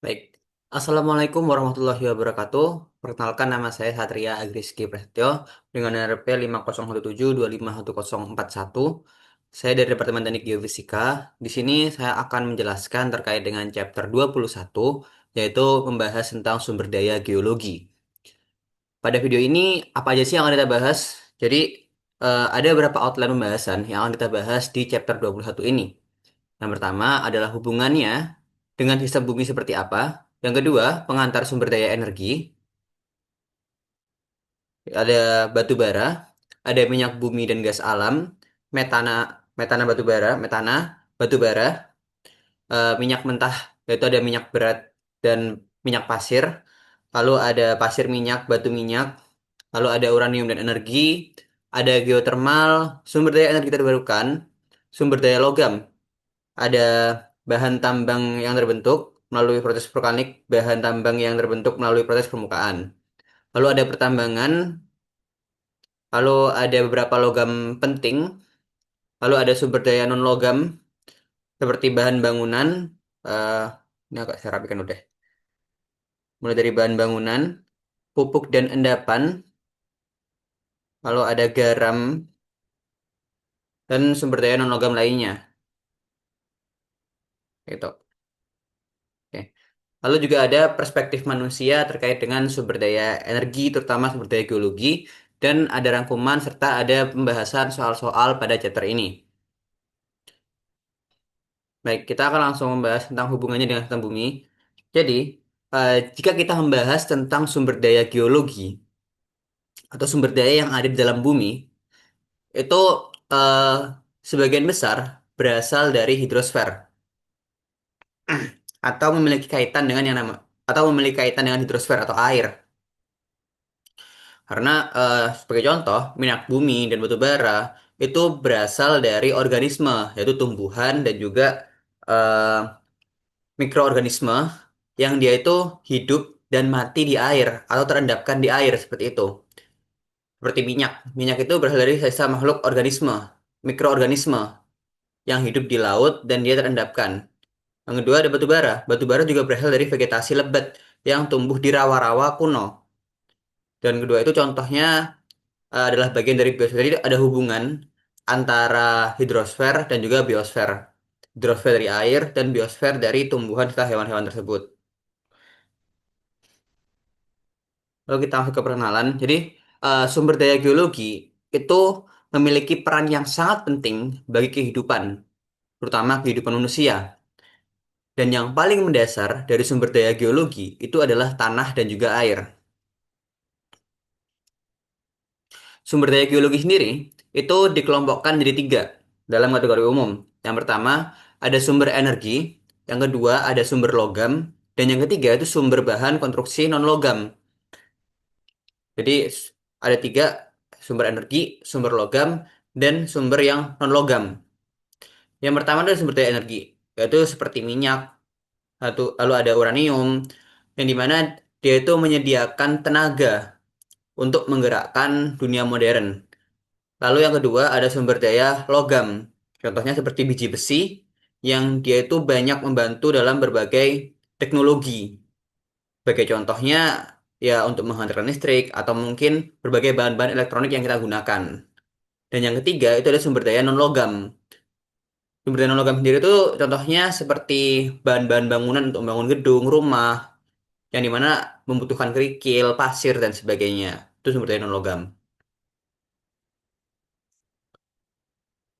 Baik. Assalamualaikum warahmatullahi wabarakatuh. Perkenalkan nama saya Satria Agriski Prasetyo dengan NRP 50172525141. Saya dari Departemen Teknik Geofisika. Di sini saya akan menjelaskan terkait dengan chapter 21 yaitu membahas tentang sumber daya geologi. Pada video ini apa aja sih yang akan kita bahas? Jadi ada beberapa outline pembahasan yang akan kita bahas di chapter 21 ini. Yang pertama adalah hubungannya dengan sistem bumi seperti apa. Yang kedua, pengantar sumber daya energi. Ada batu bara, ada minyak bumi dan gas alam, metana, metana batu bara, metana, batu bara, minyak mentah, yaitu ada minyak berat dan minyak pasir. Lalu ada pasir minyak, batu minyak, lalu ada uranium dan energi, ada geotermal, sumber daya energi terbarukan, sumber daya logam, ada bahan tambang yang terbentuk melalui proses vulkanik, bahan tambang yang terbentuk melalui proses permukaan. Lalu ada pertambangan, lalu ada beberapa logam penting, lalu ada sumber daya non-logam seperti bahan bangunan. eh ini agak saya rapikan udah. Mulai dari bahan bangunan, pupuk dan endapan, lalu ada garam dan sumber daya non-logam lainnya. Gitu. Oke. Lalu juga ada perspektif manusia terkait dengan sumber daya energi, terutama sumber daya geologi, dan ada rangkuman serta ada pembahasan soal-soal pada chapter ini. Baik, kita akan langsung membahas tentang hubungannya dengan sistem bumi. Jadi, jika kita membahas tentang sumber daya geologi atau sumber daya yang ada di dalam bumi, itu eh, sebagian besar berasal dari hidrosfer atau memiliki kaitan dengan yang nama atau memiliki kaitan dengan hidrosfer atau air. Karena sebagai contoh, minyak bumi dan batu bara itu berasal dari organisme, yaitu tumbuhan dan juga eh, mikroorganisme yang dia itu hidup dan mati di air atau terendapkan di air seperti itu. Seperti minyak. Minyak itu berasal dari sisa makhluk organisme, mikroorganisme yang hidup di laut dan dia terendapkan. Yang kedua ada batu bara. Batu bara juga berasal dari vegetasi lebat yang tumbuh di rawa-rawa kuno. Dan kedua itu contohnya adalah bagian dari biosfer. Jadi ada hubungan antara hidrosfer dan juga biosfer. Hidrosfer dari air dan biosfer dari tumbuhan serta hewan-hewan tersebut. Lalu kita masuk ke perkenalan. Jadi sumber daya geologi itu memiliki peran yang sangat penting bagi kehidupan, terutama kehidupan manusia. Dan yang paling mendasar dari sumber daya geologi itu adalah tanah dan juga air. Sumber daya geologi sendiri itu dikelompokkan jadi tiga dalam kategori umum. Yang pertama ada sumber energi, yang kedua ada sumber logam, dan yang ketiga itu sumber bahan konstruksi non-logam. Jadi ada tiga sumber energi, sumber logam, dan sumber yang non-logam. Yang pertama adalah sumber daya energi, yaitu seperti minyak, lalu ada uranium, yang dimana dia itu menyediakan tenaga untuk menggerakkan dunia modern. Lalu yang kedua ada sumber daya logam. Contohnya seperti biji besi yang dia itu banyak membantu dalam berbagai teknologi. Sebagai contohnya ya untuk menghantarkan listrik atau mungkin berbagai bahan-bahan elektronik yang kita gunakan. Dan yang ketiga itu ada sumber daya non logam. Sumber daya non logam sendiri itu contohnya seperti bahan-bahan bangunan untuk membangun gedung, rumah, yang dimana membutuhkan kerikil, pasir dan sebagainya. Itu sumber daya non logam.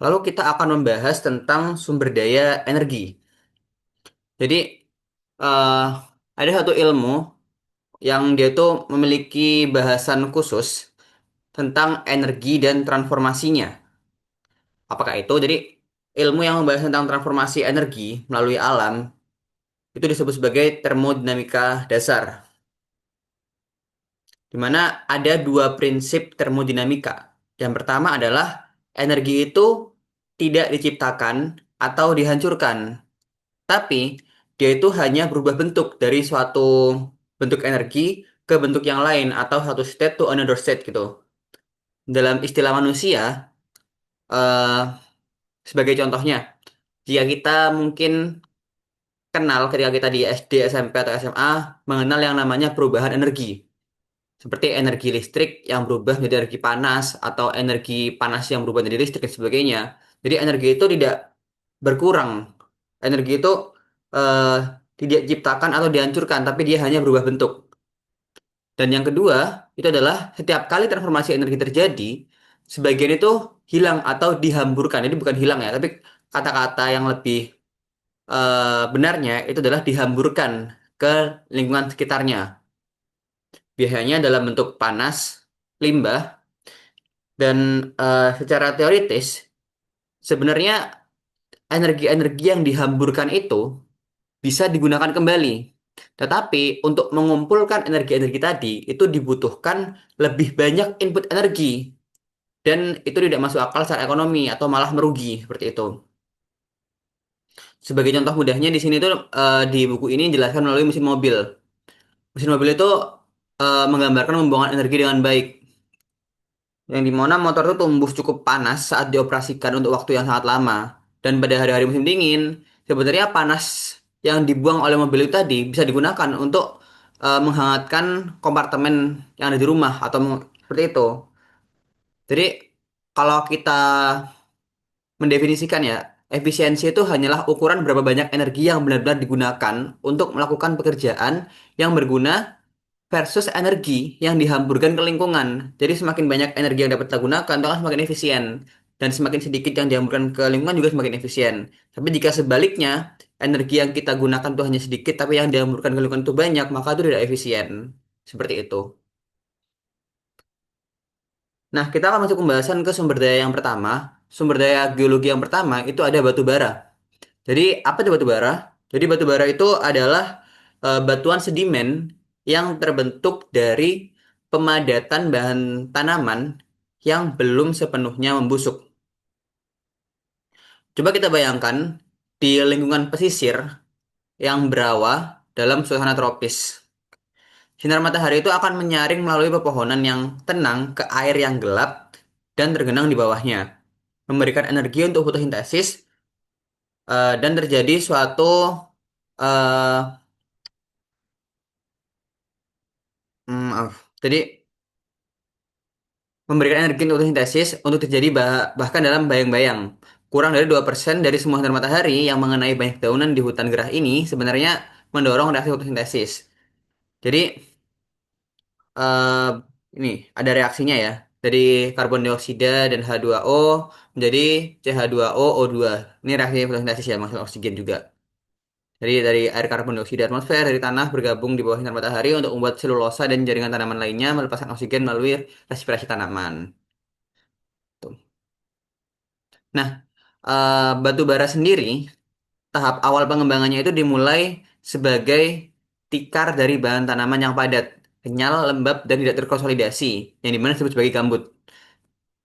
Lalu kita akan membahas tentang sumber daya energi. Jadi eh, ada satu ilmu yang dia tuh memiliki bahasan khusus tentang energi dan transformasinya. Apakah itu? Jadi ilmu yang membahas tentang transformasi energi melalui alam itu disebut sebagai termodinamika dasar, di mana ada dua prinsip termodinamika. Yang pertama adalah energi itu tidak diciptakan atau dihancurkan, tapi dia itu hanya berubah bentuk dari suatu bentuk energi ke bentuk yang lain atau satu state to another state gitu. Dalam istilah manusia, eh, sebagai contohnya, jika kita mungkin kenal ketika kita di SD, SMP, atau SMA, mengenal yang namanya perubahan energi. Seperti energi listrik yang berubah menjadi energi panas, atau energi panas yang berubah menjadi listrik, dan sebagainya. Jadi energi itu tidak berkurang. Energi itu eh, tidak diciptakan atau dihancurkan, tapi dia hanya berubah bentuk. Dan yang kedua, itu adalah setiap kali transformasi energi terjadi, sebagian itu hilang atau dihamburkan. Jadi bukan hilang ya, tapi kata-kata yang lebih benarnya itu adalah dihamburkan ke lingkungan sekitarnya. Biasanya dalam bentuk panas, limbah, dan secara teoritis, sebenarnya energi-energi yang dihamburkan itu bisa digunakan kembali. Tetapi untuk mengumpulkan energi-energi tadi, itu dibutuhkan lebih banyak input energi. Dan itu tidak masuk akal secara ekonomi atau malah merugi seperti itu. Sebagai contoh mudahnya di sini tuh di buku ini dijelaskan melalui mesin mobil. Mesin mobil itu menggambarkan pembuangan energi dengan baik. Yang dimana motor itu tumbuh cukup panas saat dioperasikan untuk waktu yang sangat lama. Dan pada hari-hari musim dingin, sebenarnya panas yang dibuang oleh mobil itu tadi bisa digunakan untuk menghangatkan kompartemen yang ada di rumah atau seperti itu. Jadi kalau kita mendefinisikan ya, efisiensi itu hanyalah ukuran berapa banyak energi yang benar-benar digunakan untuk melakukan pekerjaan yang berguna versus energi yang dihamburkan ke lingkungan. Jadi semakin banyak energi yang dapat kita gunakan, itu akan semakin efisien. Dan semakin sedikit yang dihamburkan ke lingkungan juga semakin efisien. Tapi jika sebaliknya, energi yang kita gunakan itu hanya sedikit, tapi yang dihamburkan ke lingkungan itu banyak, maka itu tidak efisien. Seperti itu. Nah, kita akan masuk pembahasan ke sumber daya yang pertama. Sumber daya geologi yang pertama itu ada batu bara. Jadi, apa itu batu bara? Jadi, batu bara itu adalah batuan sedimen yang terbentuk dari pemadatan bahan tanaman yang belum sepenuhnya membusuk. Coba kita bayangkan di lingkungan pesisir yang berawa dalam suasana tropis. Sinar matahari itu akan menyaring melalui pepohonan yang tenang ke air yang gelap dan tergenang di bawahnya, memberikan energi untuk fotosintesis dan terjadi suatu eh, maaf. Jadi memberikan energi untuk fotosintesis untuk terjadi bahkan dalam bayang-bayang. Kurang dari 2% dari semua sinar matahari yang mengenai banyak daunan di hutan gerah ini sebenarnya mendorong reaksi fotosintesis. Jadi eh, ini ada reaksinya ya. Dari karbon dioksida dan H2O menjadi CH2O O2. Ini reaksi fotosintesis ya, maksud oksigen juga. Jadi dari air karbon dioksida atmosfer dari tanah bergabung di bawah sinar matahari untuk membuat selulosa dan jaringan tanaman lainnya melepaskan oksigen melalui respirasi tanaman. Tuh. Nah, batu bara sendiri, tahap awal pengembangannya itu dimulai sebagai tikar dari bahan tanaman yang padat, kenyal, lembab, dan tidak terkonsolidasi, yang dimana disebut sebagai gambut.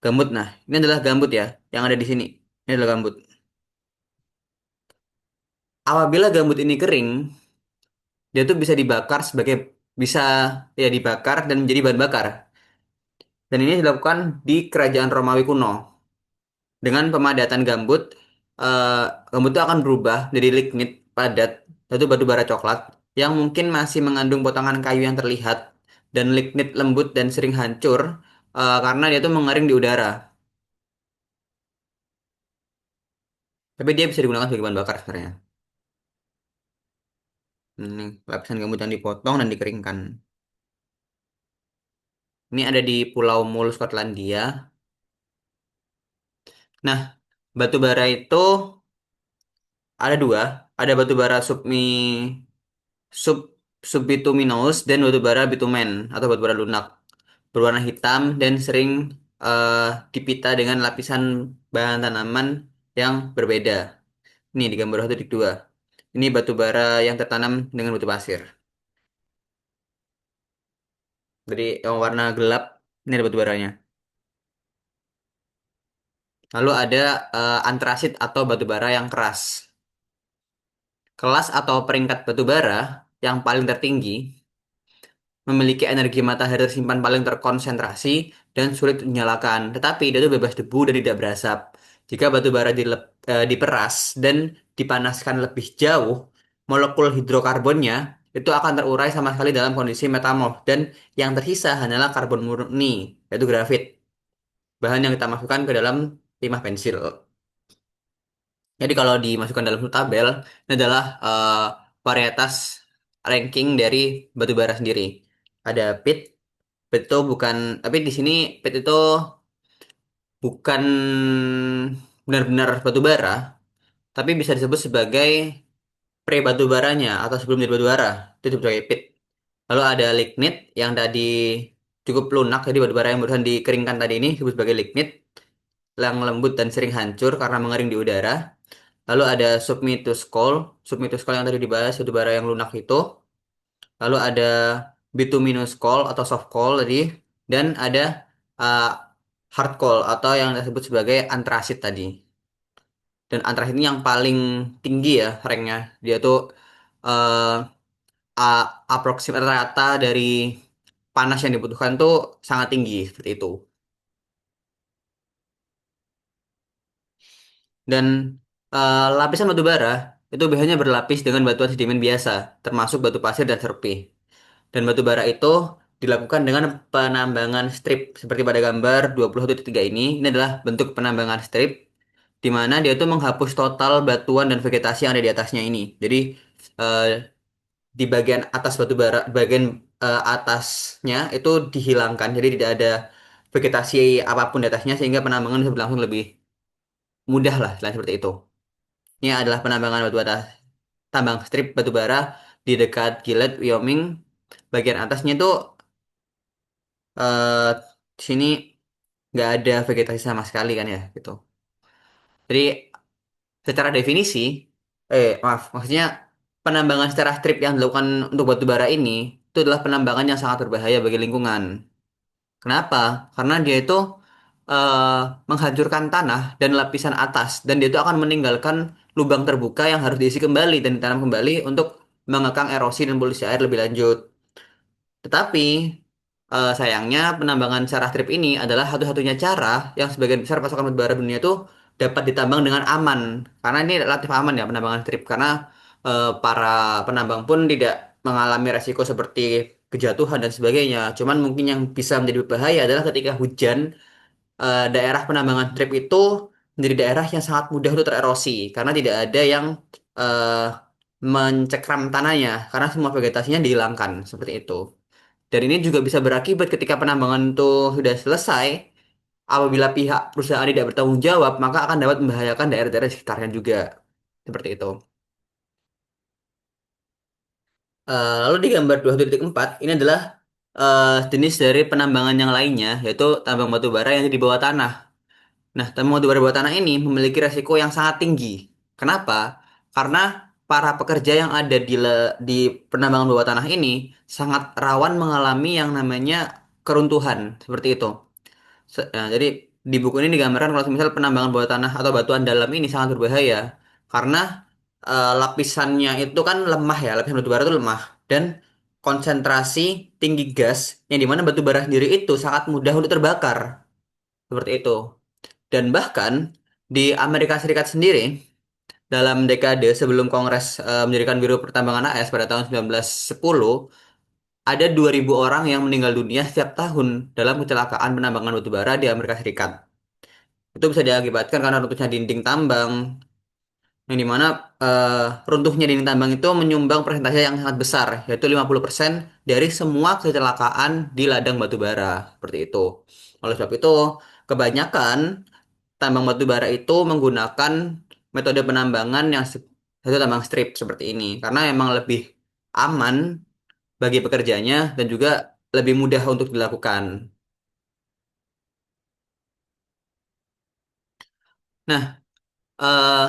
Gambut, nah, ini adalah gambut ya, yang ada di sini. Ini adalah gambut. Apabila gambut ini kering, dia tuh bisa dibakar sebagai, bisa ya dibakar dan menjadi bahan bakar. Dan ini dilakukan di kerajaan Romawi kuno. Dengan pemadatan gambut, eh, gambut itu akan berubah jadi lignit padat, yaitu batu bara coklat, yang mungkin masih mengandung potongan kayu yang terlihat, dan lignit lembut dan sering hancur, karena dia tuh mengering di udara. Tapi dia bisa digunakan sebagai bahan bakar sebenarnya. Ini lapisan gambut yang dipotong dan dikeringkan. Ini ada di Pulau Mull, Skotlandia. Nah, batu bara itu ada dua. Ada batu bara sub subbituminous dan batu bara bitumen atau batu bara lunak, berwarna hitam dan sering eh, dipita dengan lapisan bahan tanaman yang berbeda. Ini di gambar 1.2. Ini batu bara yang tertanam dengan batu pasir. Jadi yang warna gelap ini ada batu baranya. Lalu ada antrasit atau batu bara yang keras. Kelas atau peringkat batu bara yang paling tertinggi memiliki energi matahari tersimpan paling terkonsentrasi dan sulit dinyalakan. Tetapi dia itu bebas debu dan tidak berasap. Jika batu bara diperas dan dipanaskan lebih jauh, molekul hidrokarbonnya itu akan terurai sama sekali dalam kondisi metamorf dan yang tersisa hanyalah karbon murni, yaitu grafit, bahan yang kita masukkan ke dalam timah pensil. Jadi kalau dimasukkan dalam suatu tabel, ini adalah varietas ranking dari batu bara sendiri. Ada pit, pit itu bukan, tapi di sini pit itu bukan benar-benar batu bara, tapi bisa disebut sebagai pre batu baranya atau sebelum jadi batu bara, itu disebut sebagai pit. Lalu ada lignit yang tadi cukup lunak, jadi batu bara yang barusan dikeringkan tadi ini disebut sebagai lignit, yang lembut dan sering hancur karena mengering di udara. Lalu ada submitous coal, submitous coal yang tadi dibahas, batu bara yang lunak itu. Lalu ada bituminous coal atau soft coal tadi, dan ada uh, hard coal atau yang disebut sebagai antrasit tadi. Dan antrasit ini yang paling tinggi ya ranknya. Dia tuh uh, approximate rata dari panas yang dibutuhkan tuh sangat tinggi seperti itu. Dan lapisan batu bara itu biasanya berlapis dengan batuan sedimen biasa, termasuk batu pasir dan serpih. Dan batu bara itu dilakukan dengan penambangan strip seperti pada gambar 21.3 ini. Ini adalah bentuk penambangan strip di mana dia itu menghapus total batuan dan vegetasi yang ada di atasnya ini. Jadi eh, di bagian atas batu bara, bagian atasnya itu dihilangkan. Jadi tidak ada vegetasi apapun di atasnya sehingga penambangan bisa berlangsung lebih mudah lah, selain seperti itu. Ini adalah penambangan batu bara, tambang strip batu bara di dekat Gillette, Wyoming. Bagian atasnya itu eh di sini nggak ada vegetasi sama sekali kan ya gitu. Jadi secara definisi, maaf, maksudnya penambangan secara strip yang dilakukan untuk batu bara ini itu adalah penambangan yang sangat berbahaya bagi lingkungan. Kenapa? Karena dia itu eh, menghancurkan tanah dan lapisan atas dan dia itu akan meninggalkan lubang terbuka yang harus diisi kembali dan ditanam kembali untuk mengekang erosi dan polusi air lebih lanjut. Tetapi sayangnya penambangan secara strip ini adalah satu-satunya cara yang sebagian besar pasokan batu bara dunia itu dapat ditambang dengan aman. Karena ini relatif aman ya penambangan strip karena para penambang pun tidak mengalami resiko seperti kejatuhan dan sebagainya. Cuman mungkin yang bisa menjadi berbahaya adalah ketika hujan, daerah penambangan strip itu menjadi daerah yang sangat mudah untuk tererosi karena tidak ada yang eh, mencekram tanahnya karena semua vegetasinya dihilangkan seperti itu. Dan ini juga bisa berakibat ketika penambangan itu sudah selesai, apabila pihak perusahaan tidak bertanggung jawab, maka akan dapat membahayakan daerah-daerah di sekitarnya juga. Seperti itu. Lalu di gambar 2.4, ini adalah jenis dari penambangan yang lainnya, yaitu tambang batu bara yang ada di bawah tanah. Nah, tambang batu bara bawah tanah ini memiliki resiko yang sangat tinggi. Kenapa? Karena para pekerja yang ada di penambangan bawah tanah ini sangat rawan mengalami yang namanya keruntuhan, seperti itu. Nah, jadi di buku ini digambarkan kalau misal penambangan bawah tanah atau batuan dalam ini sangat berbahaya karena lapisannya itu kan lemah ya, lapisan batu bara itu lemah dan konsentrasi tinggi gas yang dimana batu bara sendiri itu sangat mudah untuk terbakar seperti itu. Dan bahkan di Amerika Serikat sendiri dalam dekade sebelum Kongres mendirikan Biro Pertambangan AS pada tahun 1910 ada 2.000 orang yang meninggal dunia setiap tahun dalam kecelakaan penambangan batu bara di Amerika Serikat. Itu bisa diakibatkan karena runtuhnya dinding tambang, yang dimana runtuhnya dinding tambang itu menyumbang persentase yang sangat besar, yaitu 50% dari semua kecelakaan di ladang batu bara. Seperti itu. Oleh sebab itu, kebanyakan tambang batu bara itu menggunakan metode penambangan yang yaitu tambang strip seperti ini. Karena memang lebih aman bagi pekerjanya dan juga lebih mudah untuk dilakukan. Nah, eh,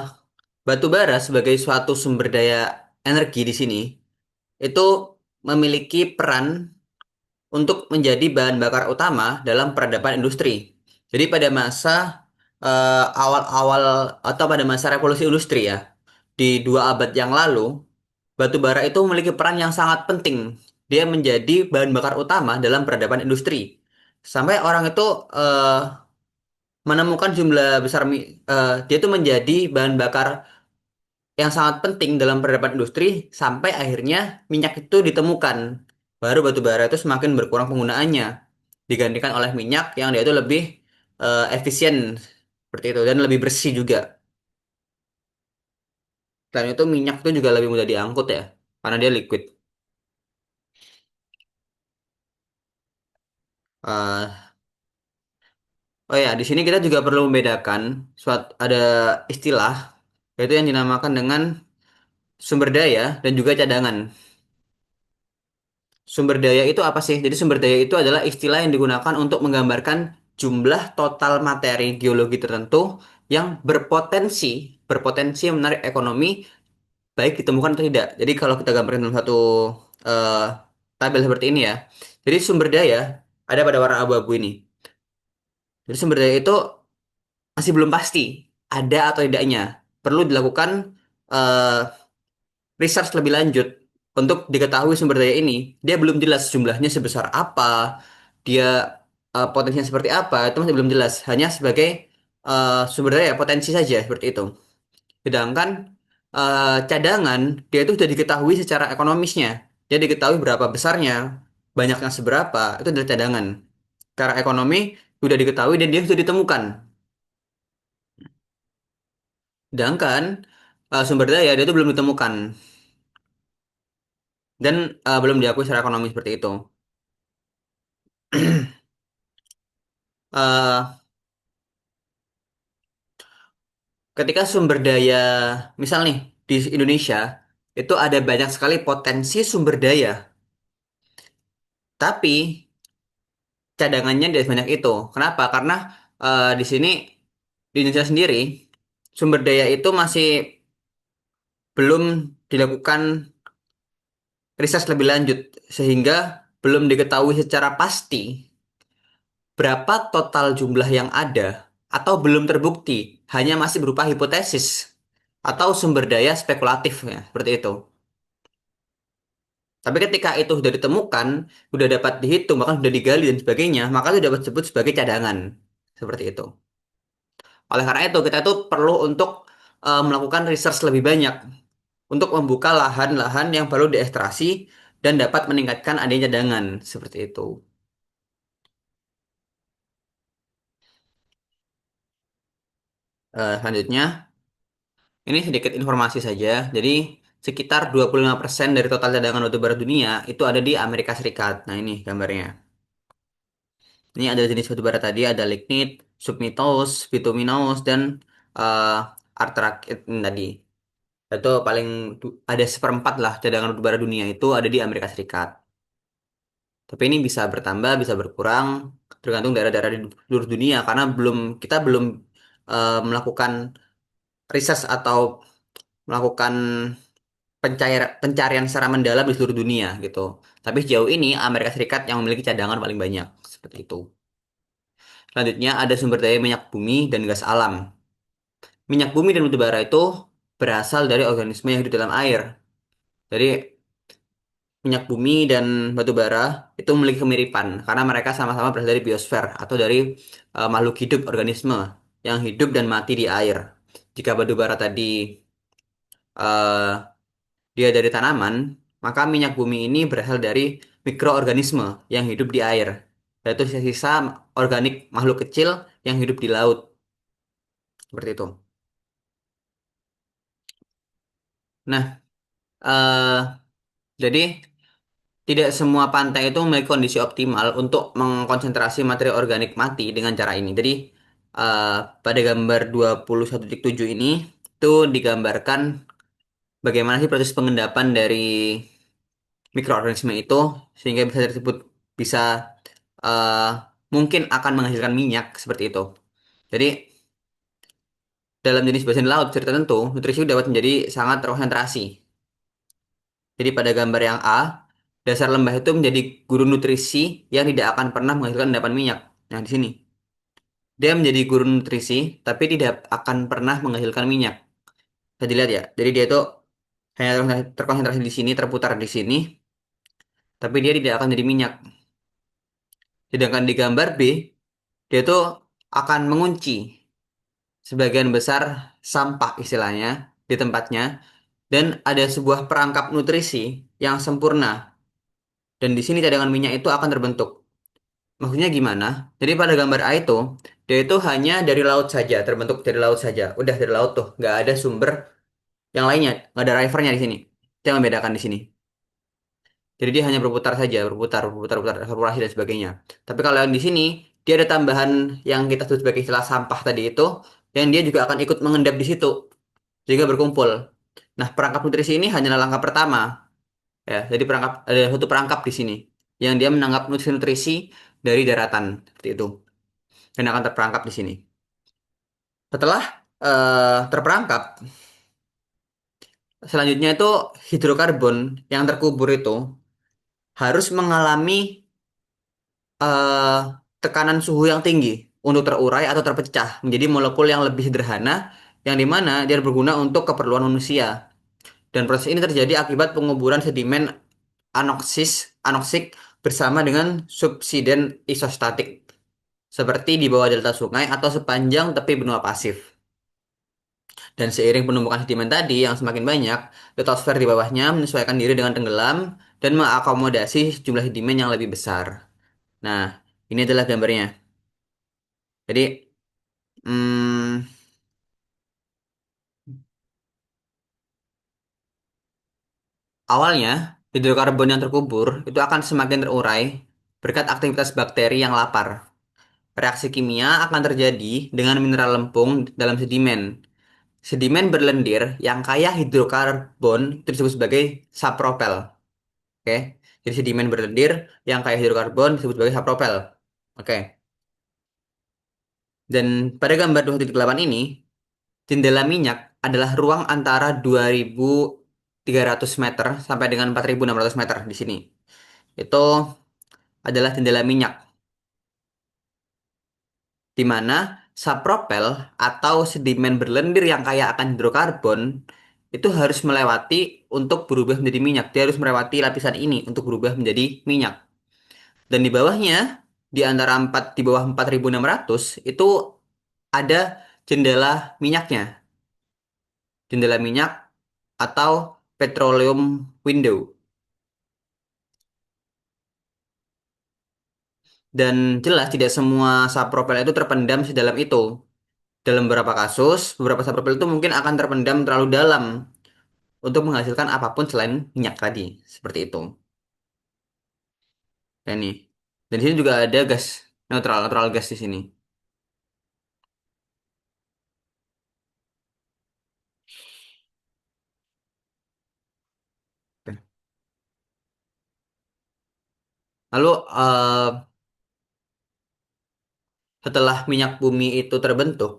batu bara sebagai suatu sumber daya energi di sini itu memiliki peran untuk menjadi bahan bakar utama dalam peradaban industri. Jadi pada masa awal-awal atau pada masa revolusi industri ya, di 2 abad yang lalu, batu bara itu memiliki peran yang sangat penting. Dia menjadi bahan bakar utama dalam peradaban industri. Sampai orang itu eh, menemukan jumlah besar dia itu menjadi bahan bakar yang sangat penting dalam peradaban industri sampai akhirnya minyak itu ditemukan. Baru batu bara itu semakin berkurang penggunaannya digantikan oleh minyak yang dia itu lebih efisien seperti itu dan lebih bersih juga. Selain itu minyak itu juga lebih mudah diangkut ya karena dia liquid. Eh, oh ya, di sini kita juga perlu membedakan suatu ada istilah yaitu yang dinamakan dengan sumber daya dan juga cadangan. Sumber daya itu apa sih? Jadi sumber daya itu adalah istilah yang digunakan untuk menggambarkan jumlah total materi geologi tertentu yang berpotensi menarik ekonomi baik ditemukan atau tidak. Jadi kalau kita gambarkan dalam satu eh, tabel seperti ini ya. Jadi sumber daya ada pada warna abu-abu ini. Jadi sumber daya itu masih belum pasti ada atau tidaknya. Perlu dilakukan eh, research lebih lanjut untuk diketahui sumber daya ini. Dia belum jelas jumlahnya sebesar apa, dia potensinya seperti apa, itu masih belum jelas. Hanya sebagai sumber daya potensi saja seperti itu. Sedangkan cadangan dia itu sudah diketahui secara ekonomisnya. Dia diketahui berapa besarnya, banyaknya seberapa, itu adalah cadangan. Secara ekonomi sudah diketahui dan dia sudah ditemukan. Sedangkan sumber daya dia itu belum ditemukan dan belum diakui secara ekonomi seperti itu. eh Ketika sumber daya, misal nih di Indonesia itu ada banyak sekali potensi sumber daya, tapi cadangannya tidak sebanyak itu. Kenapa? Karena di sini di Indonesia sendiri sumber daya itu masih belum dilakukan riset lebih lanjut sehingga belum diketahui secara pasti berapa total jumlah yang ada atau belum terbukti, hanya masih berupa hipotesis atau sumber daya spekulatif ya, seperti itu. Tapi ketika itu sudah ditemukan, sudah dapat dihitung, bahkan sudah digali dan sebagainya, maka itu dapat disebut sebagai cadangan. Seperti itu. Oleh karena itu, kita itu perlu untuk melakukan research lebih banyak untuk membuka lahan-lahan yang perlu diekstrasi dan dapat meningkatkan adanya cadangan. Seperti itu. Selanjutnya, ini sedikit informasi saja. Jadi, sekitar 25% dari total cadangan batubara dunia itu ada di Amerika Serikat. Nah, ini gambarnya. Ini ada jenis batu bara tadi, ada lignit, submitose, bituminous, dan uh, antrakit tadi. Itu paling ada seperempat lah cadangan batu bara dunia itu ada di Amerika Serikat. Tapi ini bisa bertambah, bisa berkurang, tergantung daerah-daerah di seluruh dunia karena kita belum melakukan riset atau melakukan pencarian secara mendalam di seluruh dunia gitu. Tapi sejauh ini Amerika Serikat yang memiliki cadangan paling banyak seperti itu. Selanjutnya ada sumber daya minyak bumi dan gas alam. Minyak bumi dan batu bara itu berasal dari organisme yang hidup dalam air. Jadi minyak bumi dan batu bara itu memiliki kemiripan karena mereka sama-sama berasal dari biosfer atau dari makhluk hidup organisme yang hidup dan mati di air. Jika batu bara tadi eh, dia dari tanaman, maka minyak bumi ini berasal dari mikroorganisme yang hidup di air, yaitu sisa-sisa organik makhluk kecil yang hidup di laut seperti itu. Nah, eh, jadi tidak semua pantai itu memiliki kondisi optimal untuk mengkonsentrasi materi organik mati dengan cara ini. Jadi, eh, pada gambar 21.7 ini, itu digambarkan bagaimana sih proses pengendapan dari mikroorganisme itu, sehingga bisa tersebut bisa eh, mungkin akan menghasilkan minyak seperti itu. Jadi, dalam jenis bahan laut tertentu, nutrisi dapat menjadi sangat terkonsentrasi. Jadi pada gambar yang A, dasar lembah itu menjadi gurun nutrisi yang tidak akan pernah menghasilkan endapan minyak. Nah, di sini dia menjadi gurun nutrisi tapi tidak akan pernah menghasilkan minyak. Bisa dilihat ya. Jadi dia itu hanya terkonsentrasi di sini, terputar di sini, tapi dia tidak akan jadi minyak. Sedangkan di gambar B, dia itu akan mengunci sebagian besar sampah istilahnya di tempatnya dan ada sebuah perangkap nutrisi yang sempurna. Dan di sini cadangan minyak itu akan terbentuk. Maksudnya gimana? Jadi pada gambar A itu, dia itu hanya dari laut saja, terbentuk dari laut saja. Udah dari laut tuh, nggak ada sumber yang lainnya, nggak ada rivernya di sini. Itu yang membedakan di sini. Jadi dia hanya berputar saja, berputar, berputar, berputar, evaporasi dan sebagainya. Tapi kalau yang di sini, dia ada tambahan yang kita sebut sebagai istilah sampah tadi itu, yang dia juga akan ikut mengendap di situ, sehingga berkumpul. Nah, perangkap nutrisi ini hanyalah langkah pertama, ya. Jadi perangkap ada satu perangkap di sini, yang dia menangkap nutrisi-nutrisi dari daratan, seperti itu, dan akan terperangkap di sini. Setelah terperangkap, selanjutnya itu hidrokarbon yang terkubur itu harus mengalami eh, tekanan suhu yang tinggi untuk terurai atau terpecah menjadi molekul yang lebih sederhana yang dimana dia berguna untuk keperluan manusia. Dan proses ini terjadi akibat penguburan sedimen anoksik bersama dengan subsiden isostatik seperti di bawah delta sungai atau sepanjang tepi benua pasif. Dan seiring penumpukan sedimen tadi yang semakin banyak, litosfer di bawahnya menyesuaikan diri dengan tenggelam dan mengakomodasi jumlah sedimen yang lebih besar. Nah, ini adalah gambarnya. Jadi, Hmm, awalnya, hidrokarbon yang terkubur itu akan semakin terurai berkat aktivitas bakteri yang lapar. Reaksi kimia akan terjadi dengan mineral lempung dalam sedimen. Sedimen berlendir yang kaya hidrokarbon itu disebut sebagai sapropel. Oke, jadi sedimen berlendir yang kaya hidrokarbon disebut sebagai sapropel. Oke, dan pada gambar 2.8 ini, jendela minyak adalah ruang antara 2.300 meter sampai dengan 4.600 meter di sini. Itu adalah jendela minyak, di mana sapropel atau sedimen berlendir yang kaya akan hidrokarbon itu harus melewati untuk berubah menjadi minyak. Dia harus melewati lapisan ini untuk berubah menjadi minyak. Dan di bawahnya, di antara 4 di bawah 4.600 itu ada jendela minyaknya, jendela minyak atau petroleum window. Dan jelas tidak semua sapropel itu terpendam sedalam itu. Dalam beberapa kasus, beberapa sapropel itu mungkin akan terpendam terlalu dalam untuk menghasilkan apapun selain minyak tadi. Seperti itu. Dan nih. Dan di sini juga ada gas neutral, neutral gas di sini. Oke. Lalu setelah minyak bumi itu terbentuk,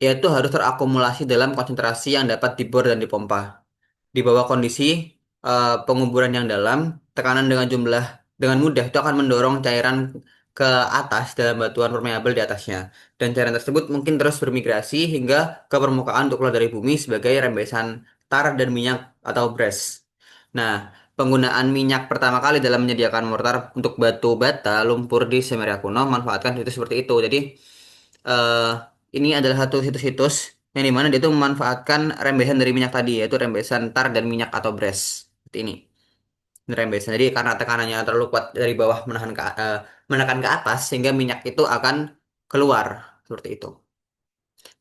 yaitu harus terakumulasi dalam konsentrasi yang dapat dibor dan dipompa. Di bawah kondisi penguburan yang dalam, tekanan dengan mudah itu akan mendorong cairan ke atas dalam batuan permeabel di atasnya. Dan cairan tersebut mungkin terus bermigrasi hingga ke permukaan untuk keluar dari bumi sebagai rembesan tar dan minyak atau brass. Nah, penggunaan minyak pertama kali dalam menyediakan mortar untuk batu bata lumpur di Semeria kuno memanfaatkan situs seperti itu. Jadi, eh, ini adalah satu situs-situs yang dimana dia tuh memanfaatkan rembesan dari minyak tadi, yaitu rembesan tar dan minyak atau brass. Seperti ini. Ini rembesan. Jadi karena tekanannya terlalu kuat dari bawah menekan ke atas, sehingga minyak itu akan keluar. Seperti itu.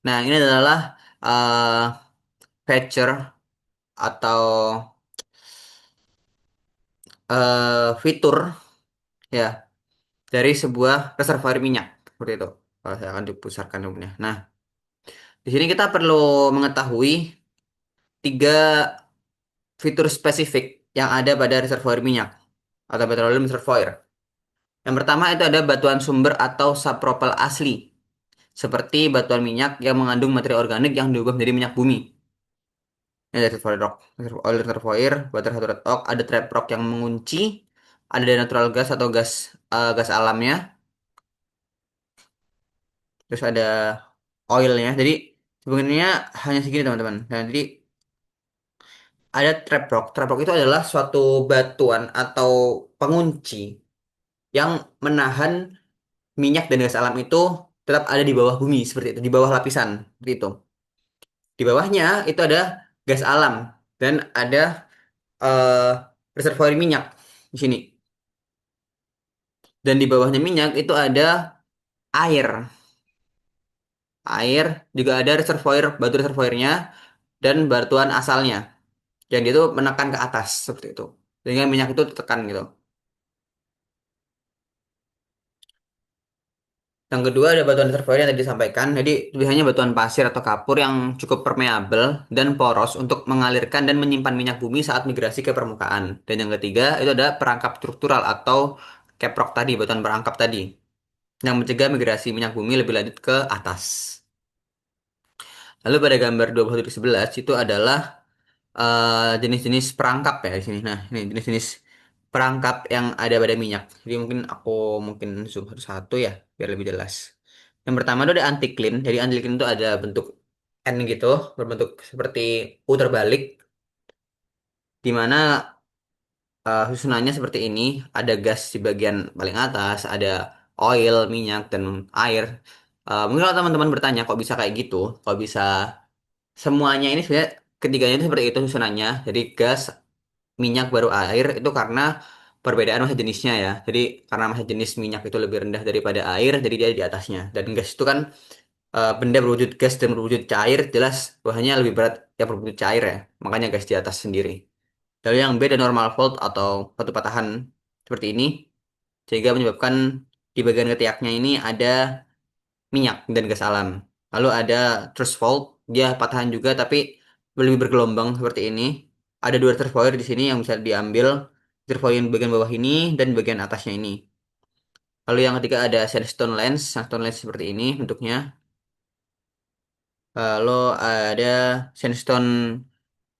Nah, ini adalah eh feature atau fitur ya dari sebuah reservoir minyak. Seperti itu. Kalau saya akan dipusarkan umumnya. Nah, di sini kita perlu mengetahui tiga fitur spesifik yang ada pada reservoir minyak atau petroleum reservoir. Yang pertama itu ada batuan sumber atau sapropel asli, seperti batuan minyak yang mengandung materi organik yang diubah menjadi minyak bumi. Ini ada reservoir rock, oil reservoir, water saturate rock, ada trap rock yang mengunci, ada natural gas atau gas alamnya, terus ada oilnya. Jadi sebenarnya hanya segini teman-teman. Nah, jadi ada trap rock. Trap rock itu adalah suatu batuan atau pengunci yang menahan minyak dan gas alam itu tetap ada di bawah bumi seperti itu, di bawah lapisan seperti itu. Di bawahnya itu ada gas alam dan ada eh, reservoir minyak di sini. Dan di bawahnya minyak itu ada air. Air juga ada reservoir, batu reservoirnya dan batuan asalnya. Yang dia itu menekan ke atas seperti itu. Sehingga minyak itu tekan gitu. Yang kedua ada batuan reservoir yang tadi disampaikan. Jadi biasanya batuan pasir atau kapur yang cukup permeabel dan poros untuk mengalirkan dan menyimpan minyak bumi saat migrasi ke permukaan. Dan yang ketiga itu ada perangkap struktural atau caprock tadi, batuan perangkap tadi, yang mencegah migrasi minyak bumi lebih lanjut ke atas. Lalu pada gambar 21-11 itu adalah jenis-jenis perangkap ya di sini. Nah, ini jenis-jenis perangkap yang ada pada minyak. Jadi mungkin zoom satu-satu ya biar lebih jelas. Yang pertama itu ada anti-clean. Jadi anti-clean itu ada bentuk N gitu, berbentuk seperti U terbalik, di mana susunannya seperti ini. Ada gas di bagian paling atas, ada oil, minyak, dan air. Mungkin kalau teman-teman bertanya kok bisa kayak gitu, kok bisa semuanya ini sebenarnya ketiganya itu seperti itu susunannya. Jadi gas, minyak baru air itu karena perbedaan massa jenisnya ya. Jadi karena massa jenis minyak itu lebih rendah daripada air, jadi dia di atasnya. Dan gas itu kan benda berwujud gas dan berwujud cair, jelas bahannya lebih berat yang berwujud cair ya. Makanya gas di atas sendiri. Lalu yang B ada normal fault atau batu patahan seperti ini, sehingga menyebabkan di bagian ketiaknya ini ada minyak dan gas alam. Lalu ada thrust fault, dia patahan juga tapi lebih bergelombang seperti ini. Ada dua reservoir di sini yang bisa diambil, reservoir yang bagian bawah ini dan bagian atasnya ini. Lalu yang ketiga ada sandstone lens seperti ini bentuknya. Lalu ada sandstone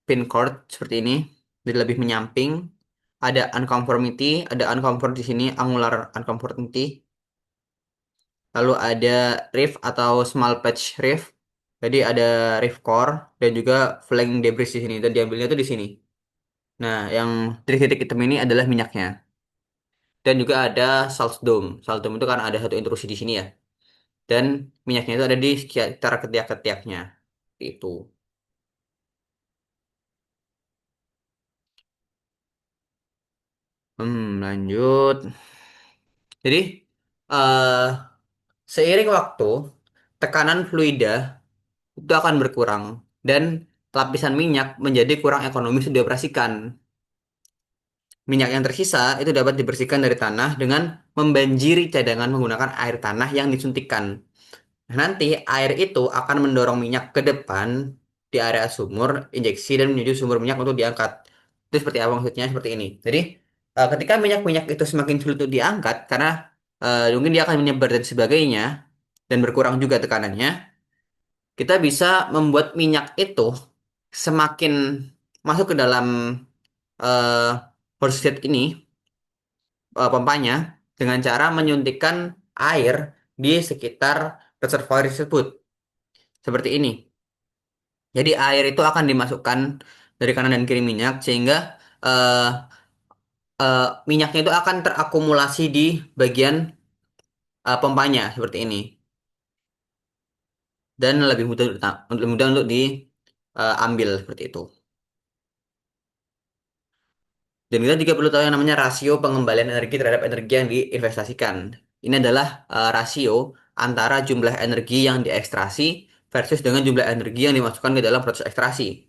pin chord seperti ini, jadi lebih menyamping. Ada unconformity di sini, angular unconformity. Lalu ada rift atau small patch rift. Jadi ada rift core dan juga flank debris di sini. Dan diambilnya tuh di sini. Nah, yang titik-titik hitam ini adalah minyaknya. Dan juga ada salt dome. Salt dome itu kan ada satu intrusi di sini ya. Dan minyaknya itu ada di sekitar ketiak-ketiaknya. Itu. Lanjut. Jadi, eh seiring waktu, tekanan fluida itu akan berkurang. Dan lapisan minyak menjadi kurang ekonomis untuk dioperasikan. Minyak yang tersisa itu dapat dibersihkan dari tanah dengan membanjiri cadangan menggunakan air tanah yang disuntikkan. Nah, nanti air itu akan mendorong minyak ke depan di area sumur injeksi dan menuju sumber minyak untuk diangkat. Itu seperti apa maksudnya? Seperti ini. Jadi ketika minyak-minyak itu semakin sulit untuk diangkat karena mungkin dia akan menyebar dan sebagainya dan berkurang juga tekanannya, kita bisa membuat minyak itu semakin masuk ke dalam eh horseshoe ini pompanya dengan cara menyuntikkan air di sekitar reservoir tersebut seperti ini. Jadi air itu akan dimasukkan dari kanan dan kiri minyak sehingga eh, minyaknya itu akan terakumulasi di bagian pompanya seperti ini dan lebih mudah lebih mudah untuk diambil seperti itu. Dan kita juga perlu tahu yang namanya rasio pengembalian energi terhadap energi yang diinvestasikan. Ini adalah rasio antara jumlah energi yang diekstrasi versus dengan jumlah energi yang dimasukkan ke dalam proses ekstraksi.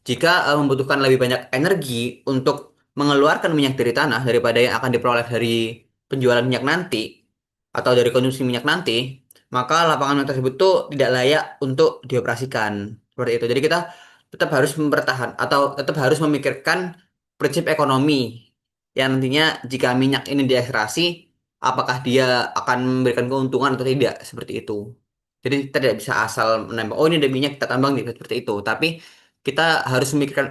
Jika membutuhkan lebih banyak energi untuk mengeluarkan minyak dari tanah daripada yang akan diperoleh dari penjualan minyak nanti atau dari konsumsi minyak nanti, maka lapangan minyak tersebut tuh tidak layak untuk dioperasikan. Seperti itu. Jadi kita tetap harus mempertahan atau tetap harus memikirkan prinsip ekonomi yang nantinya jika minyak ini diekstraksi, apakah dia akan memberikan keuntungan atau tidak seperti itu. Jadi kita tidak bisa asal menembak, oh ini ada minyak kita tambang gitu seperti itu. Tapi kita harus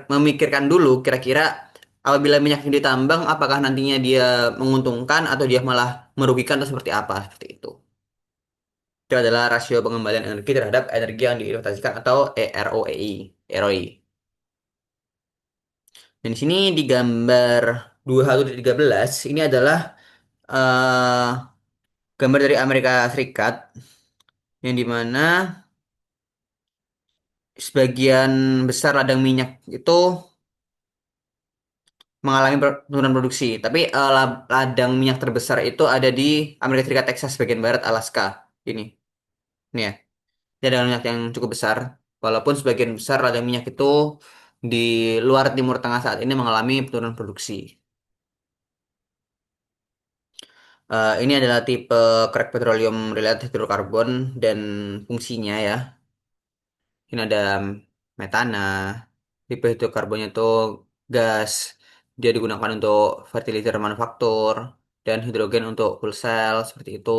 memikirkan dulu kira-kira apabila minyak yang ditambang, apakah nantinya dia menguntungkan atau dia malah merugikan atau seperti apa seperti itu. Itu adalah rasio pengembalian energi terhadap energi yang diinvestasikan atau ROEI. ROI. Dan di sini di gambar 21-13 ini adalah eh, gambar dari Amerika Serikat yang dimana sebagian besar ladang minyak itu mengalami penurunan produksi. Tapi ladang minyak terbesar itu ada di Amerika Serikat, Texas bagian barat, Alaska. Ini, ini ya. Ini ladang minyak yang cukup besar. Walaupun sebagian besar ladang minyak itu di luar Timur Tengah saat ini mengalami penurunan produksi. Ini adalah tipe crack petroleum related hydrocarbon dan fungsinya ya. Ini ada metana, tipe hidrokarbonnya itu gas. Dia digunakan untuk fertilizer manufaktur dan hidrogen untuk fuel cell seperti itu.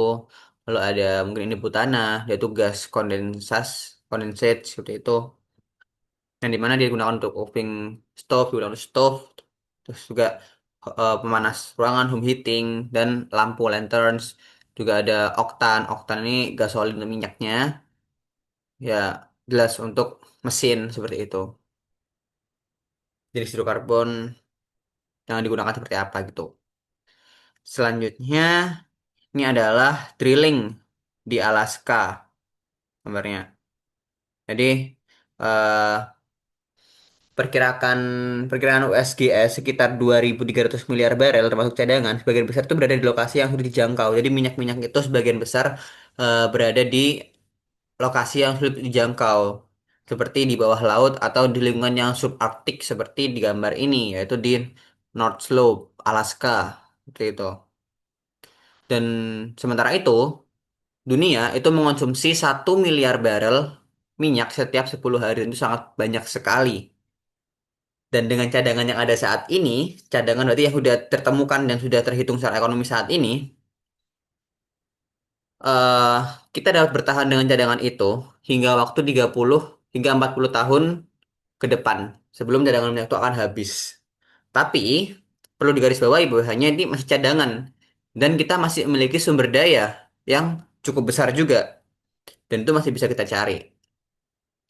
Lalu ada mungkin ini butana, yaitu gas kondensat seperti itu. Yang dimana dia digunakan untuk cooking stove, digunakan untuk stove, terus juga pemanas ruangan, home heating, dan lampu lanterns. Juga ada oktan. Oktan ini gasolin minyaknya. Ya, jelas untuk mesin seperti itu. Jenis hidrokarbon yang digunakan seperti apa gitu. Selanjutnya, ini adalah drilling di Alaska gambarnya. Jadi, eh, perkiraan USGS sekitar 2.300 miliar barel termasuk cadangan, sebagian besar itu berada di lokasi yang sudah dijangkau. Jadi minyak-minyak itu sebagian besar berada di lokasi yang sulit dijangkau, seperti di bawah laut atau di lingkungan yang subarktik seperti di gambar ini, yaitu di North Slope, Alaska, seperti itu. Dan sementara itu, dunia itu mengonsumsi 1 miliar barel minyak setiap 10 hari. Itu sangat banyak sekali. Dan dengan cadangan yang ada saat ini, cadangan berarti yang sudah tertemukan dan sudah terhitung secara ekonomi saat ini, eh kita dapat bertahan dengan cadangan itu hingga waktu 30 hingga 40 tahun ke depan sebelum cadangan minyak itu akan habis. Tapi perlu digarisbawahi bahwasanya ini masih cadangan dan kita masih memiliki sumber daya yang cukup besar juga dan itu masih bisa kita cari.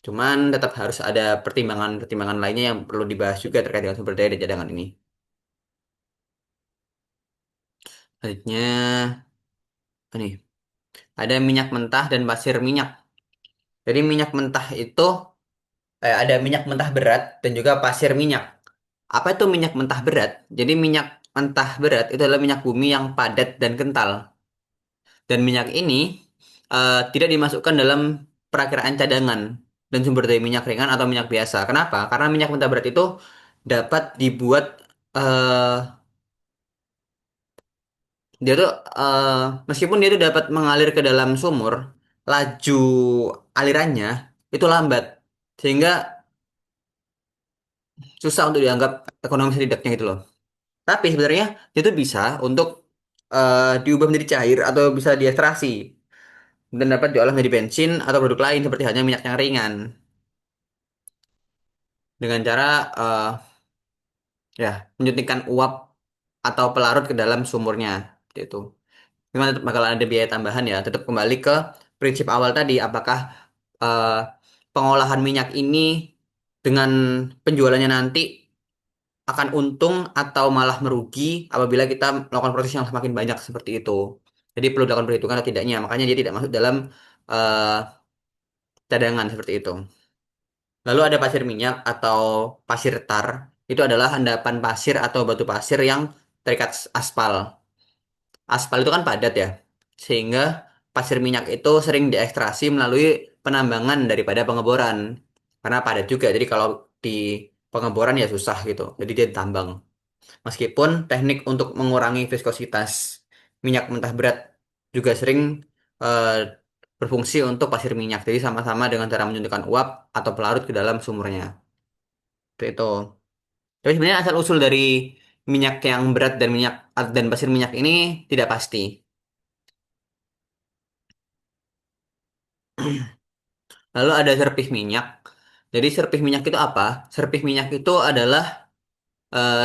Cuman tetap harus ada pertimbangan-pertimbangan lainnya yang perlu dibahas juga terkait dengan sumber daya dan cadangan ini. Selanjutnya, ini ada minyak mentah dan pasir minyak. Jadi minyak mentah itu ada minyak mentah berat dan juga pasir minyak. Apa itu minyak mentah berat? Jadi minyak mentah berat itu adalah minyak bumi yang padat dan kental. Dan minyak ini tidak dimasukkan dalam perakiraan cadangan dan sumber daya minyak ringan atau minyak biasa. Kenapa? Karena minyak mentah berat itu dapat dibuat eh, dia tuh eh, meskipun dia tuh dapat mengalir ke dalam sumur, laju alirannya itu lambat sehingga susah untuk dianggap ekonomi setidaknya gitu loh. Tapi sebenarnya itu bisa untuk diubah menjadi cair atau bisa diekstraksi dan dapat diolah menjadi bensin atau produk lain seperti halnya minyak yang ringan dengan cara ya menyuntikkan uap atau pelarut ke dalam sumurnya gitu. Memang tetap bakal ada biaya tambahan ya. Tetap kembali ke prinsip awal tadi, apakah eh, pengolahan minyak ini dengan penjualannya nanti akan untung atau malah merugi apabila kita melakukan proses yang semakin banyak seperti itu. Jadi perlu dilakukan perhitungan atau tidaknya. Makanya dia tidak masuk dalam eh, cadangan seperti itu. Lalu ada pasir minyak atau pasir tar. Itu adalah endapan pasir atau batu pasir yang terikat aspal. Aspal itu kan padat ya, sehingga pasir minyak itu sering diekstrasi melalui penambangan daripada pengeboran. Karena padat juga, jadi kalau di pengeboran ya susah gitu. Jadi dia ditambang. Meskipun teknik untuk mengurangi viskositas minyak mentah berat juga sering eh, berfungsi untuk pasir minyak. Jadi sama-sama dengan cara menyuntikkan uap atau pelarut ke dalam sumurnya. Itu. Tapi sebenarnya asal usul dari minyak yang berat dan minyak dan pasir minyak ini tidak pasti. Lalu ada serpih minyak. Jadi serpih minyak itu apa? Serpih minyak itu adalah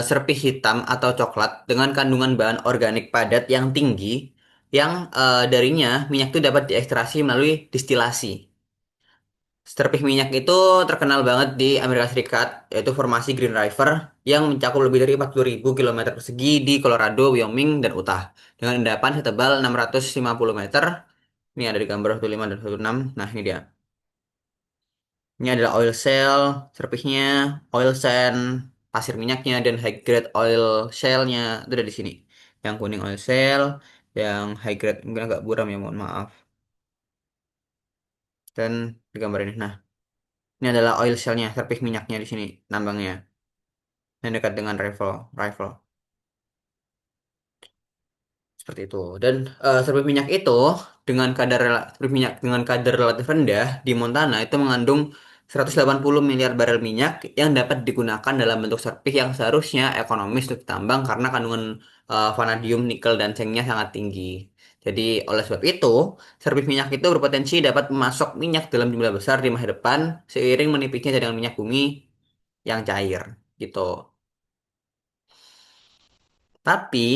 serpih hitam atau coklat dengan kandungan bahan organik padat yang tinggi yang darinya minyak itu dapat diekstraksi melalui distilasi. Serpih minyak itu terkenal banget di Amerika Serikat, yaitu formasi Green River yang mencakup lebih dari 40.000 kilometer persegi di Colorado, Wyoming, dan Utah. Dengan endapan setebal 650 meter. Ini ada di gambar 15 dan 16. Nah, ini dia. Ini adalah oil shale, serpisnya, oil sand, pasir minyaknya, dan high grade oil shale-nya itu ada di sini. Yang kuning oil shale, yang high grade mungkin agak buram ya, mohon maaf. Dan di gambar ini. Nah, ini adalah oil shale-nya, serpis minyaknya di sini, nambangnya. Yang dekat dengan rifle. Seperti itu. Dan serpent minyak itu serpent minyak dengan kadar relatif rendah di Montana itu mengandung 180 miliar barel minyak yang dapat digunakan dalam bentuk serpih yang seharusnya ekonomis untuk ditambang karena kandungan vanadium, nikel, dan zinc-nya sangat tinggi. Jadi oleh sebab itu, serpih minyak itu berpotensi dapat memasok minyak dalam jumlah besar di masa depan seiring menipisnya cadangan minyak bumi yang cair. Gitu. Tapi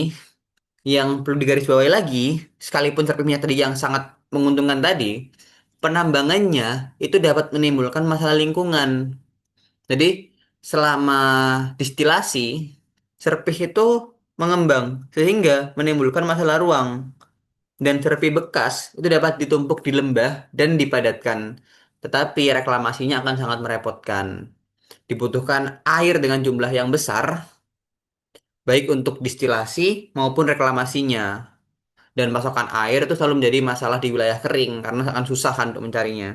yang perlu digarisbawahi lagi, sekalipun serpih minyak tadi yang sangat menguntungkan tadi, penambangannya itu dapat menimbulkan masalah lingkungan. Jadi, selama distilasi, serpih itu mengembang sehingga menimbulkan masalah ruang dan serpih bekas itu dapat ditumpuk di lembah dan dipadatkan. Tetapi reklamasinya akan sangat merepotkan. Dibutuhkan air dengan jumlah yang besar, baik untuk distilasi maupun reklamasinya. Dan pasokan air itu selalu menjadi masalah di wilayah kering karena akan susah kan untuk mencarinya.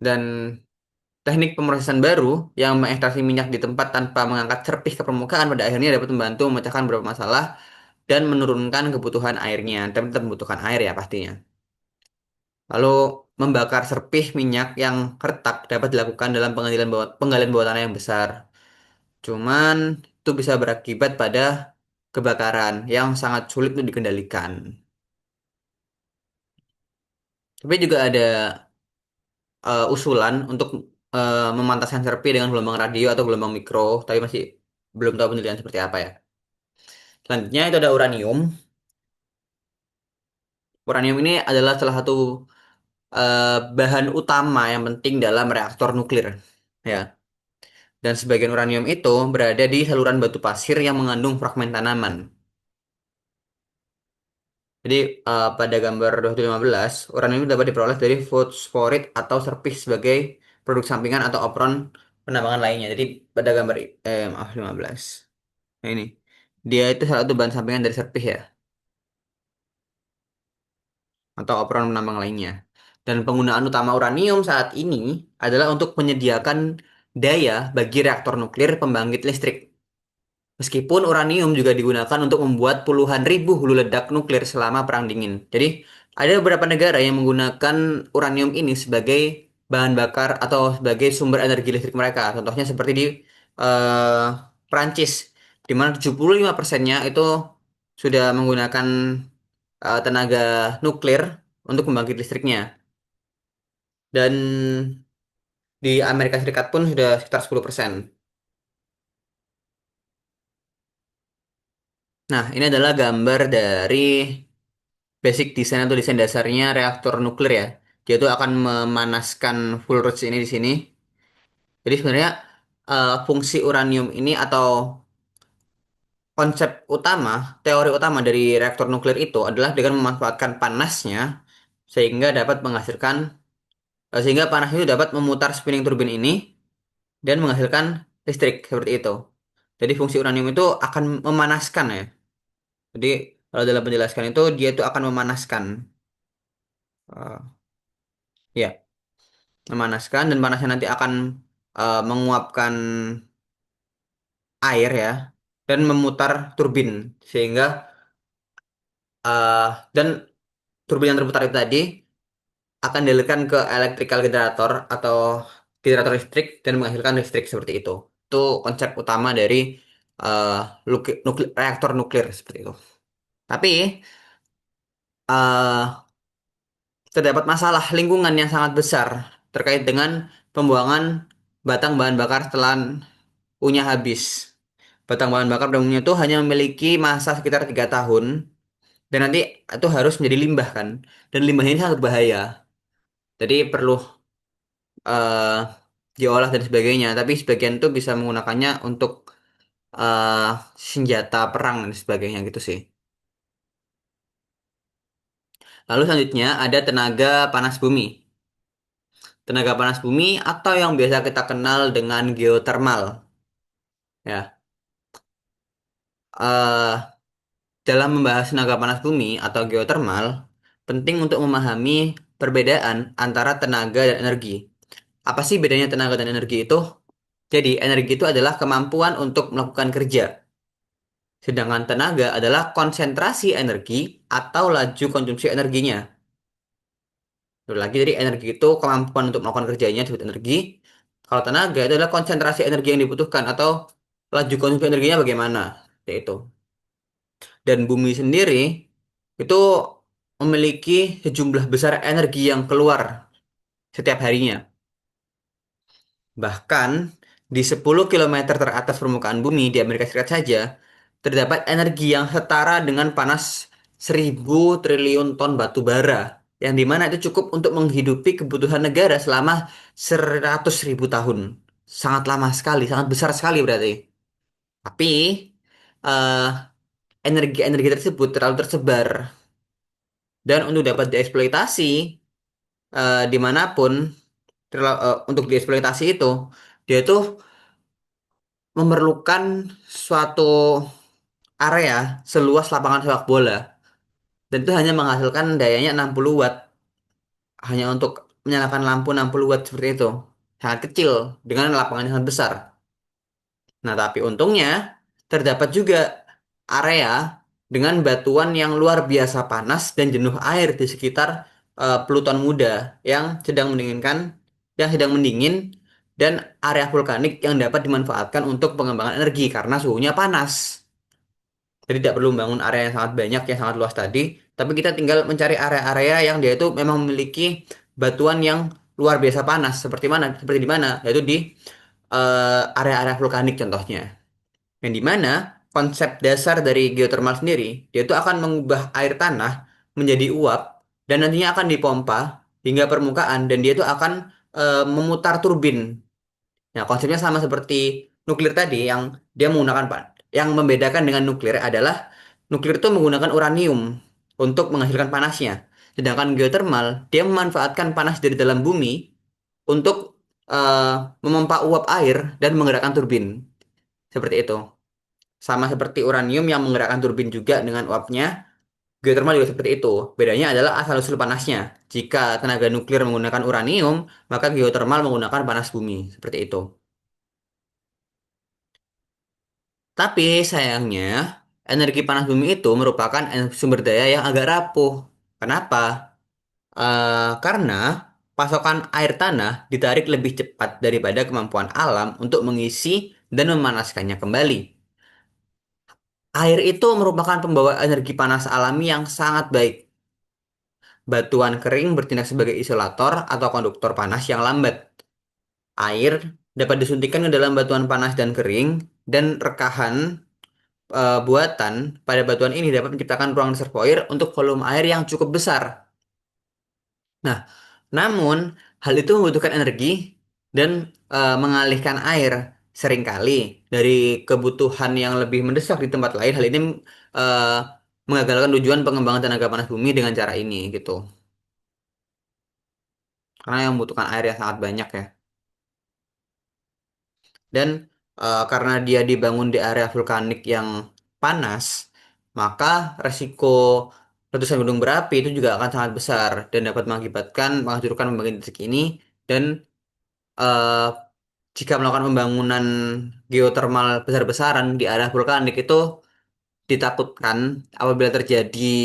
Dan teknik pemrosesan baru yang mengekstraksi minyak di tempat tanpa mengangkat cerpih ke permukaan pada akhirnya dapat membantu memecahkan beberapa masalah dan menurunkan kebutuhan airnya. Tapi tetap membutuhkan air ya pastinya. Lalu membakar serpih minyak yang retak dapat dilakukan dalam penggalian bawah tanah yang besar. Cuman itu bisa berakibat pada kebakaran yang sangat sulit untuk dikendalikan. Tapi juga ada usulan untuk memantaskan serpi dengan gelombang radio atau gelombang mikro, tapi masih belum tahu penelitian seperti apa ya. Selanjutnya itu ada uranium. Uranium ini adalah salah satu bahan utama yang penting dalam reaktor nuklir, ya. Dan sebagian uranium itu berada di saluran batu pasir yang mengandung fragmen tanaman. Jadi pada gambar 2015, uranium dapat diperoleh dari fosforit atau serpih sebagai produk sampingan atau opron penambangan lainnya. Jadi pada gambar maaf 15. Nah ini, dia itu salah satu bahan sampingan dari serpih ya, atau operan penambang lainnya. Dan penggunaan utama uranium saat ini adalah untuk menyediakan daya bagi reaktor nuklir pembangkit listrik. Meskipun uranium juga digunakan untuk membuat puluhan ribu hulu ledak nuklir selama Perang Dingin. Jadi, ada beberapa negara yang menggunakan uranium ini sebagai bahan bakar atau sebagai sumber energi listrik mereka. Contohnya seperti di eh, Prancis, di mana 75%-nya itu sudah menggunakan tenaga nuklir untuk membangkit listriknya. Dan di Amerika Serikat pun sudah sekitar 10%. Nah, ini adalah gambar dari basic design atau desain dasarnya reaktor nuklir ya. Dia itu akan memanaskan full rods ini di sini. Jadi sebenarnya fungsi uranium ini atau konsep utama, teori utama dari reaktor nuklir itu adalah dengan memanfaatkan panasnya sehingga panas itu dapat memutar spinning turbin ini dan menghasilkan listrik seperti itu. Jadi fungsi uranium itu akan memanaskan ya. Jadi kalau dalam penjelasan itu dia itu akan memanaskan, eh, ya, memanaskan dan panasnya nanti akan menguapkan air ya dan memutar turbin sehingga dan turbin yang terputar itu tadi akan dialirkan ke electrical generator atau generator listrik dan menghasilkan listrik seperti itu. Itu konsep utama dari eh, reaktor nuklir seperti itu. Tapi eh, terdapat masalah lingkungan yang sangat besar terkait dengan pembuangan batang bahan bakar setelah punya habis. Batang bahan bakar pada umumnya itu hanya memiliki masa sekitar 3 tahun dan nanti itu harus menjadi limbah kan. Dan limbah ini sangat berbahaya. Jadi perlu eh, diolah dan sebagainya. Tapi sebagian itu bisa menggunakannya untuk eh, senjata perang dan sebagainya gitu sih. Lalu selanjutnya ada tenaga panas bumi. tenaga panas bumi atau yang biasa kita kenal dengan geotermal. Ya, eh, dalam membahas tenaga panas bumi atau geotermal, penting untuk memahami perbedaan antara tenaga dan energi. Apa sih bedanya tenaga dan energi itu? Jadi, energi itu adalah kemampuan untuk melakukan kerja. Sedangkan tenaga adalah konsentrasi energi atau laju konsumsi energinya. Betul lagi, jadi energi itu kemampuan untuk melakukan kerjanya disebut energi. Kalau tenaga itu adalah konsentrasi energi yang dibutuhkan atau laju konsumsi energinya bagaimana. Seperti itu. Dan bumi sendiri itu memiliki sejumlah besar energi yang keluar setiap harinya. Bahkan di 10 kilometer teratas permukaan bumi di Amerika Serikat saja, terdapat energi yang setara dengan panas 1.000 triliun ton batu bara, yang dimana itu cukup untuk menghidupi kebutuhan negara selama 100.000 tahun. Sangat lama sekali, sangat besar sekali berarti. Tapi, eh, energi-energi tersebut terlalu tersebar, dan untuk dapat dieksploitasi dimanapun, untuk dieksploitasi itu, dia itu memerlukan suatu area seluas lapangan sepak bola dan itu hanya menghasilkan dayanya 60 watt hanya untuk menyalakan lampu 60 watt seperti itu, sangat kecil dengan lapangan yang sangat besar. Nah, tapi untungnya terdapat juga area dengan batuan yang luar biasa panas dan jenuh air di sekitar Pluton muda yang sedang mendinginkan, yang sedang mendingin, dan area vulkanik yang dapat dimanfaatkan untuk pengembangan energi karena suhunya panas. Jadi tidak perlu membangun area yang sangat banyak, yang sangat luas tadi, tapi kita tinggal mencari area-area yang dia itu memang memiliki batuan yang luar biasa panas. Seperti mana? Seperti di mana? Yaitu di area-area vulkanik contohnya. Yang di mana konsep dasar dari geothermal sendiri, dia itu akan mengubah air tanah menjadi uap dan nantinya akan dipompa hingga permukaan dan dia itu akan memutar turbin. Nah, konsepnya sama seperti nuklir tadi yang dia menggunakan yang membedakan dengan nuklir adalah nuklir itu menggunakan uranium untuk menghasilkan panasnya. Sedangkan geothermal dia memanfaatkan panas dari dalam bumi untuk eh, memompa uap air dan menggerakkan turbin. Seperti itu. Sama seperti uranium yang menggerakkan turbin juga dengan uapnya, geothermal juga seperti itu. Bedanya adalah asal-usul panasnya. Jika tenaga nuklir menggunakan uranium, maka geothermal menggunakan panas bumi. Seperti itu. Tapi sayangnya, energi panas bumi itu merupakan sumber daya yang agak rapuh. Kenapa? Karena pasokan air tanah ditarik lebih cepat daripada kemampuan alam untuk mengisi dan memanaskannya kembali. Air itu merupakan pembawa energi panas alami yang sangat baik. Batuan kering bertindak sebagai isolator atau konduktor panas yang lambat. Air dapat disuntikkan ke dalam batuan panas dan kering, dan rekahan buatan pada batuan ini dapat menciptakan ruang reservoir untuk volume air yang cukup besar. Nah, namun hal itu membutuhkan energi dan mengalihkan air seringkali dari kebutuhan yang lebih mendesak di tempat lain. Hal ini eh, mengagalkan tujuan pengembangan tenaga panas bumi dengan cara ini gitu. Karena yang membutuhkan air yang sangat banyak ya. Dan karena dia dibangun di area vulkanik yang panas, maka resiko letusan gunung berapi itu juga akan sangat besar dan dapat mengakibatkan menghancurkan pembangkit listrik ini. Dan eh, jika melakukan pembangunan geotermal besar-besaran di area vulkanik itu ditakutkan apabila terjadi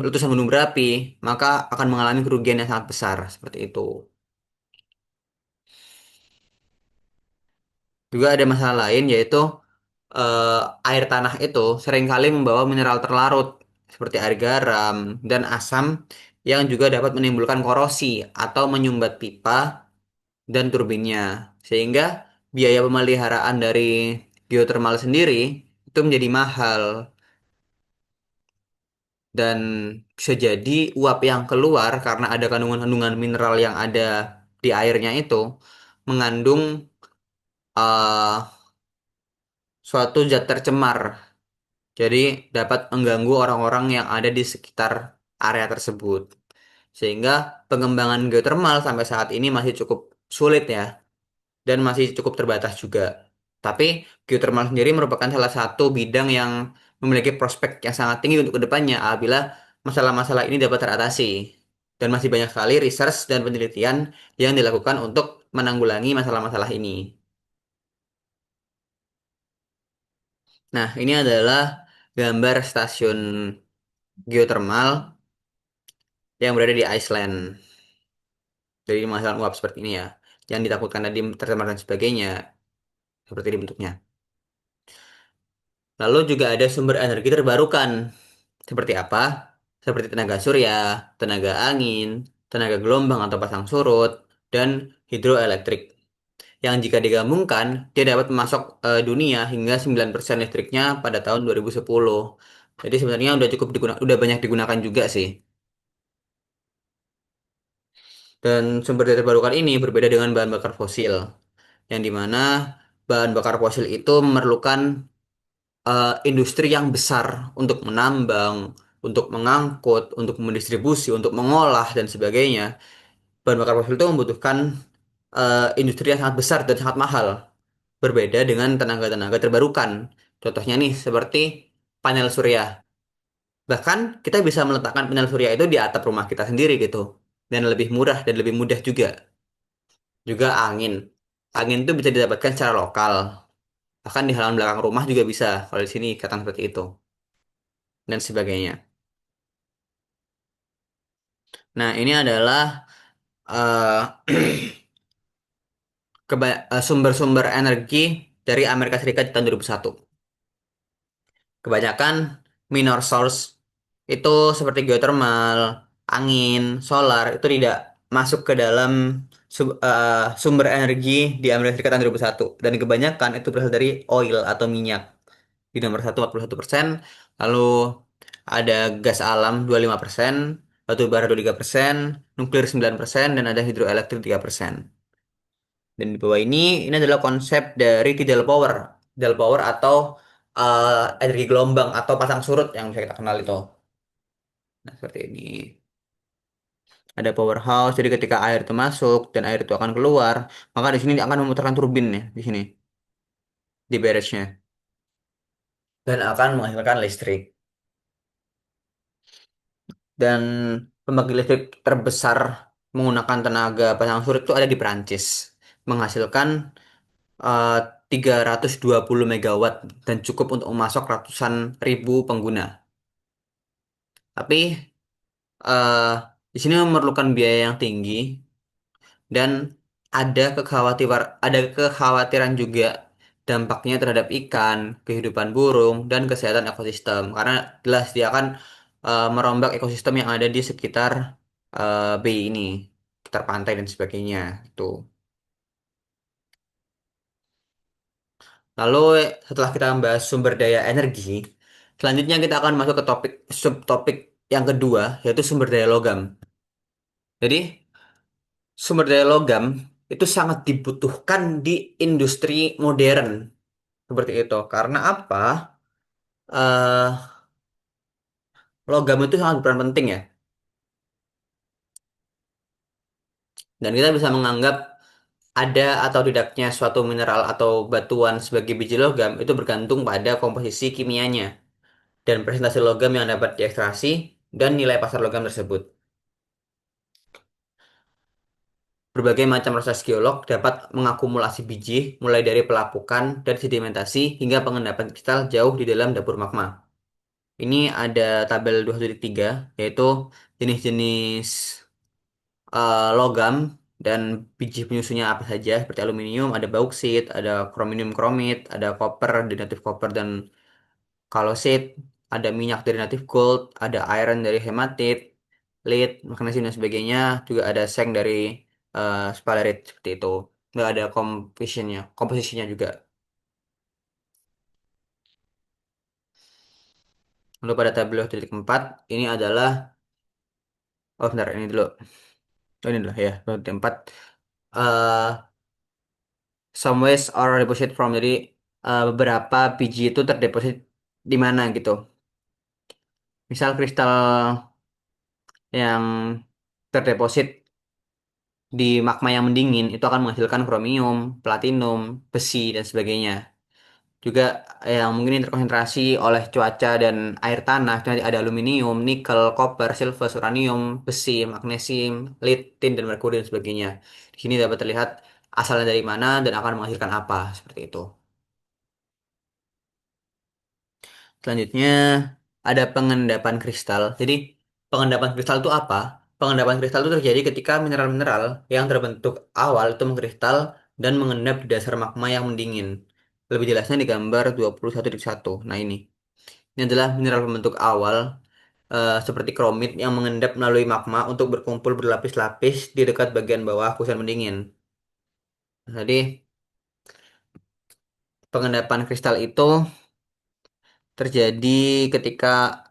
letusan gunung berapi, maka akan mengalami kerugian yang sangat besar seperti itu. Juga ada masalah lain yaitu eh, air tanah itu seringkali membawa mineral terlarut seperti air garam dan asam yang juga dapat menimbulkan korosi atau menyumbat pipa dan turbinnya. Sehingga biaya pemeliharaan dari geothermal sendiri itu menjadi mahal dan bisa jadi uap yang keluar karena ada kandungan-kandungan mineral yang ada di airnya itu mengandung eh, suatu zat tercemar. Jadi dapat mengganggu orang-orang yang ada di sekitar area tersebut. Sehingga pengembangan geothermal sampai saat ini masih cukup sulit ya, dan masih cukup terbatas juga. Tapi geothermal sendiri merupakan salah satu bidang yang memiliki prospek yang sangat tinggi untuk kedepannya apabila masalah-masalah ini dapat teratasi. Dan masih banyak sekali research dan penelitian yang dilakukan untuk menanggulangi masalah-masalah ini. Nah, ini adalah gambar stasiun geothermal yang berada di Iceland. Jadi masalah uap seperti ini ya. Yang ditakutkan tadi tercemar dan sebagainya. Seperti ini bentuknya. Lalu juga ada sumber energi terbarukan. Seperti apa? Seperti tenaga surya, tenaga angin, tenaga gelombang atau pasang surut, dan hidroelektrik. Yang jika digabungkan, dia dapat memasok dunia hingga 9% listriknya pada tahun 2010. Jadi sebenarnya udah banyak digunakan juga sih. Dan sumber daya terbarukan ini berbeda dengan bahan bakar fosil, yang dimana bahan bakar fosil itu memerlukan industri yang besar untuk menambang, untuk mengangkut, untuk mendistribusi, untuk mengolah dan sebagainya. Bahan bakar fosil itu membutuhkan industri yang sangat besar dan sangat mahal, berbeda dengan tenaga-tenaga terbarukan. Contohnya nih seperti panel surya. Bahkan kita bisa meletakkan panel surya itu di atap rumah kita sendiri gitu, dan lebih murah dan lebih mudah juga. Juga angin. Angin itu bisa didapatkan secara lokal. Bahkan di halaman belakang rumah juga bisa, kalau di sini ikatan seperti itu, dan sebagainya. Nah, ini adalah eh, sumber-sumber energi dari Amerika Serikat di tahun 2001. Kebanyakan minor source itu seperti geothermal, angin, solar itu tidak masuk ke dalam sumber energi di Amerika Serikat tahun 2001. Dan kebanyakan itu berasal dari oil atau minyak di nomor 1 41%. Lalu ada gas alam 25%, batu bara 23%, nuklir 9%, dan ada hidroelektrik 3%. Dan di bawah ini adalah konsep dari tidal power. Tidal power atau energi gelombang atau pasang surut yang bisa kita kenal itu. Nah, seperti ini. Ada powerhouse, jadi ketika air itu masuk dan air itu akan keluar, maka di sini akan memutarkan turbin ya, di sini, di barrage-nya. Dan akan menghasilkan listrik. Dan pembangkit listrik terbesar menggunakan tenaga pasang surut itu ada di Perancis. Menghasilkan eh, 320 megawatt dan cukup untuk memasok ratusan ribu pengguna. Tapi eh, di sini memerlukan biaya yang tinggi dan ada kekhawatiran juga dampaknya terhadap ikan, kehidupan burung, dan kesehatan ekosistem. Karena jelas dia akan merombak ekosistem yang ada di sekitar BI ini, sekitar pantai dan sebagainya. Itu. Lalu setelah kita membahas sumber daya energi, selanjutnya kita akan masuk ke topik subtopik yang kedua, yaitu sumber daya logam. Jadi sumber daya logam itu sangat dibutuhkan di industri modern seperti itu. Karena apa? eh Logam itu sangat berperan penting ya. Dan kita bisa menganggap ada atau tidaknya suatu mineral atau batuan sebagai biji logam itu bergantung pada komposisi kimianya dan presentasi logam yang dapat diekstraksi dan nilai pasar logam tersebut. Berbagai macam proses geolog dapat mengakumulasi biji mulai dari pelapukan dan sedimentasi hingga pengendapan kristal jauh di dalam dapur magma. Ini ada tabel 213 yaitu jenis-jenis logam dan biji penyusunnya apa saja seperti aluminium, ada bauksit, ada krominium kromit, ada koper, derivatif koper dan kalosit, ada minyak dari native gold, ada iron dari hematit, lead, magnesium dan sebagainya, juga ada seng dari sphalerite seperti itu. Nggak ada komposisinya juga. Lalu pada tabel 2.4 ini adalah oh bentar ini dulu. Oh, ini dulu ya, 2.4. eh Some waste are deposit from, jadi beberapa biji itu terdeposit di mana gitu. Misal kristal yang terdeposit di magma yang mendingin itu akan menghasilkan kromium, platinum, besi dan sebagainya. Juga yang mungkin terkonsentrasi oleh cuaca dan air tanah, nanti ada aluminium, nikel, koper, silver, uranium, besi, magnesium, lead, tin dan merkuri dan sebagainya. Di sini dapat terlihat asalnya dari mana dan akan menghasilkan apa seperti itu. Selanjutnya ada pengendapan kristal. Jadi pengendapan kristal itu apa? Pengendapan kristal itu terjadi ketika mineral-mineral yang terbentuk awal itu mengkristal dan mengendap di dasar magma yang mendingin. Lebih jelasnya di gambar 21.1. Nah ini. Ini adalah mineral pembentuk awal seperti kromit yang mengendap melalui magma untuk berkumpul berlapis-lapis di dekat bagian bawah kusen pendingin. Jadi pengendapan kristal itu terjadi ketika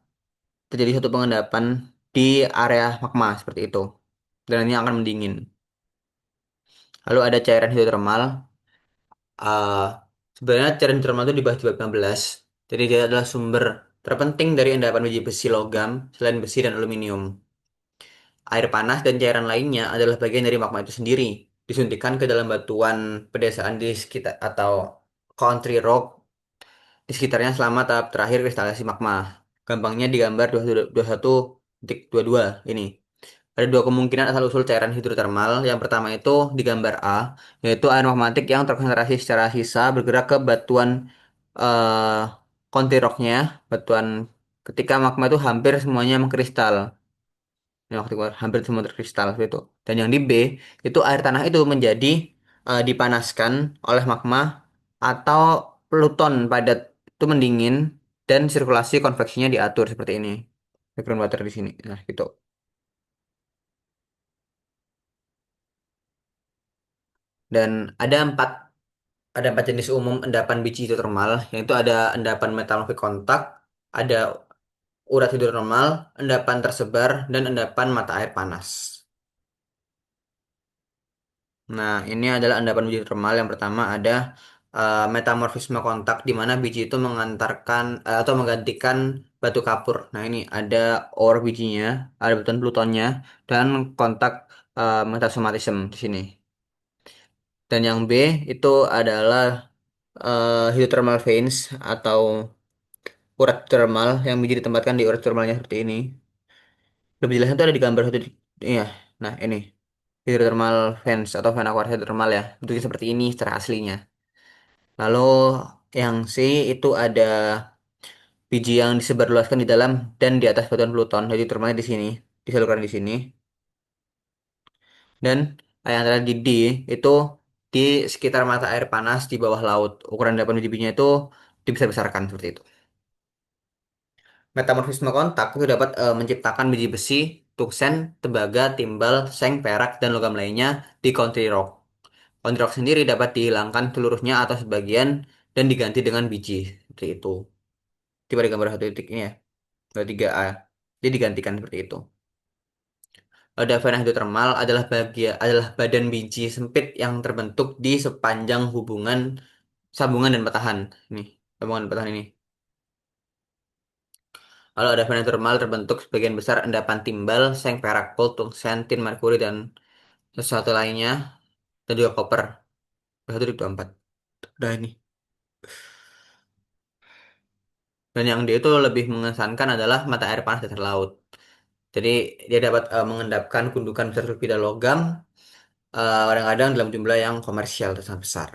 terjadi suatu pengendapan di area magma seperti itu. Dan ini akan mendingin. Lalu ada cairan hidrotermal. eh Sebenarnya cairan hidrotermal itu dibahas di bab 16. Jadi dia adalah sumber terpenting dari endapan biji besi logam selain besi dan aluminium. Air panas dan cairan lainnya adalah bagian dari magma itu sendiri. Disuntikkan ke dalam batuan pedesaan di sekitar atau country rock di sekitarnya selama tahap terakhir kristalasi magma. Gampangnya digambar 21.22 ini. Ada dua kemungkinan asal-usul cairan hidrotermal. Yang pertama itu di gambar A, yaitu air magmatik yang terkonsentrasi secara sisa bergerak ke batuan eh country rocknya, batuan ketika magma itu hampir semuanya mengkristal. Yang waktu itu hampir semua terkristal seperti itu. Dan yang di B itu air tanah itu menjadi dipanaskan oleh magma atau pluton padat itu mendingin dan sirkulasi konveksinya diatur seperti ini. Background water di sini. Nah, gitu. Dan ada empat ada empat jenis umum endapan biji hidrotermal, yaitu ada endapan metamorfik kontak, ada urat hidrotermal, endapan tersebar, dan endapan mata air panas. Nah, ini adalah endapan biji termal. Yang pertama ada metamorfisme kontak di mana biji itu mengantarkan atau menggantikan batu kapur. Nah, ini ada ore bijinya, ada batuan plutonnya, dan kontak metasomatism di sini. Dan yang B itu adalah hydrothermal veins atau urat termal yang biji ditempatkan di urat termalnya seperti ini. Lebih jelasnya itu ada di gambar satu. Iya, nah ini hydrothermal vents atau vena aquatic hydrothermal ya. Bentuknya seperti ini secara aslinya. Lalu yang C itu ada biji yang disebarluaskan di dalam dan di atas batuan Pluton. Jadi termanya di sini, disalurkan di sini. Dan yang terakhir di D itu di sekitar mata air panas di bawah laut. Ukuran delapan biji-bijinya itu dibesar-besarkan seperti itu. Metamorfisme kontak itu dapat menciptakan biji besi, tungsten, tembaga, timbal, seng, perak, dan logam lainnya di country rock. Country rock sendiri dapat dihilangkan seluruhnya atau sebagian dan diganti dengan biji. Seperti itu. Tiba di gambar satu titik ini ya. 23A. Dia digantikan seperti itu. Davana hidrotermal adalah badan biji sempit yang terbentuk di sepanjang hubungan sambungan dan patahan. Ini, sambungan dan patahan ini. Lalu ada davana hidrotermal terbentuk sebagian besar endapan timbal, seng, perak, gold, tungsten, tin, merkuri, dan sesuatu lainnya, dan juga koper. Satu itu empat. Udah ini. Dan yang dia itu lebih mengesankan adalah mata air panas dasar laut. Jadi dia dapat mengendapkan gundukan besar sulfida logam kadang-kadang dalam jumlah yang komersial atau sangat besar.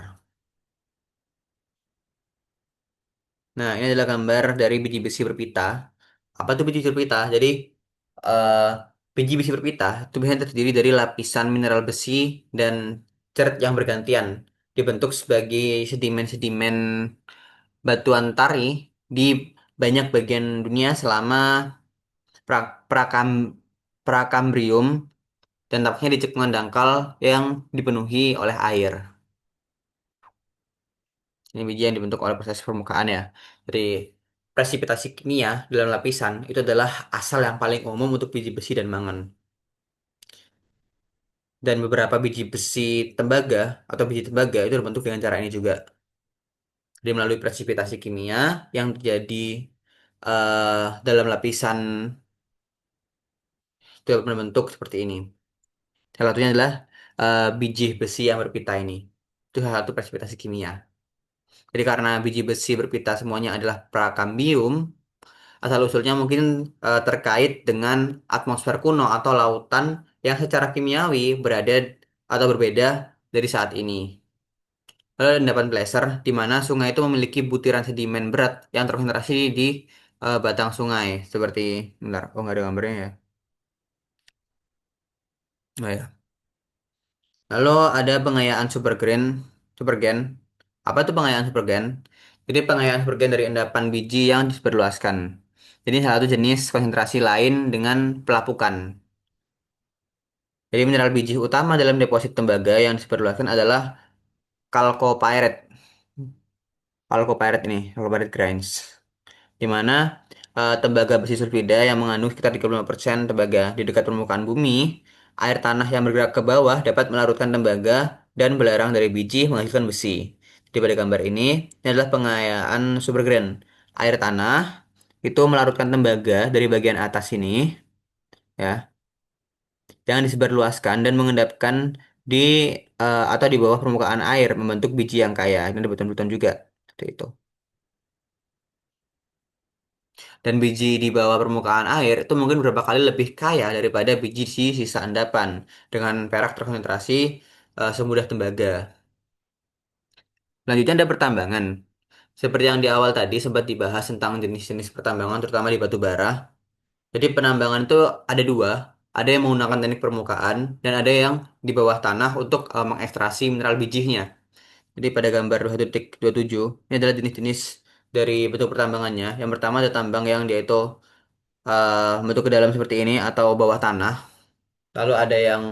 Nah, ini adalah gambar dari biji besi berpita. Apa itu biji besi berpita? Jadi, eh, biji besi berpita itu biasanya terdiri dari lapisan mineral besi dan ceret yang bergantian, dibentuk sebagai sedimen-sedimen batuan tari di banyak bagian dunia selama prakam Prakambrium dan tampaknya di cekungan dangkal yang dipenuhi oleh air. Ini biji yang dibentuk oleh proses permukaan ya. Jadi presipitasi kimia dalam lapisan itu adalah asal yang paling umum untuk biji besi dan mangan. Dan beberapa biji besi tembaga atau biji tembaga itu terbentuk dengan cara ini juga. Jadi melalui presipitasi kimia yang terjadi dalam lapisan itu dapat membentuk seperti ini. Salah satunya adalah biji besi yang berpita ini. Itu salah satu presipitasi kimia. Jadi karena biji besi berpita semuanya adalah prakambium, asal-usulnya mungkin terkait dengan atmosfer kuno atau lautan yang secara kimiawi berada atau berbeda dari saat ini. Lalu ada endapan Placer, di mana sungai itu memiliki butiran sedimen berat yang terkonsentrasi di batang sungai. Seperti, bentar, oh nggak ada gambarnya ya. Oh ya. Lalu ada pengayaan supergen. Apa itu pengayaan supergen? Jadi pengayaan supergen dari endapan biji yang disebarluaskan. Jadi salah satu jenis konsentrasi lain dengan pelapukan. Jadi mineral biji utama dalam deposit tembaga yang disebarluaskan adalah chalcopyrite. Chalcopyrite ini, chalcopyrite grains. Di mana tembaga besi sulfida yang mengandung sekitar 35% tembaga di dekat permukaan bumi, air tanah yang bergerak ke bawah dapat melarutkan tembaga dan belerang dari biji menghasilkan besi. Di pada gambar ini adalah pengayaan supergrain. Air tanah itu melarutkan tembaga dari bagian atas ini, ya, yang disebarluaskan dan mengendapkan di atau di bawah permukaan air membentuk biji yang kaya. Ini ada beton-beton juga. Seperti itu. Dan biji di bawah permukaan air itu mungkin beberapa kali lebih kaya daripada biji di sisa endapan dengan perak terkonsentrasi semudah tembaga. Selanjutnya ada pertambangan. Seperti yang di awal tadi sempat dibahas tentang jenis-jenis pertambangan terutama di batu bara. Jadi penambangan itu ada dua, ada yang menggunakan teknik permukaan dan ada yang di bawah tanah untuk mengekstraksi mineral bijinya. Jadi pada gambar 21.27 ini adalah jenis-jenis dari bentuk pertambangannya. Yang pertama ada tambang yang dia itu bentuk ke dalam seperti ini atau bawah tanah. Lalu ada yang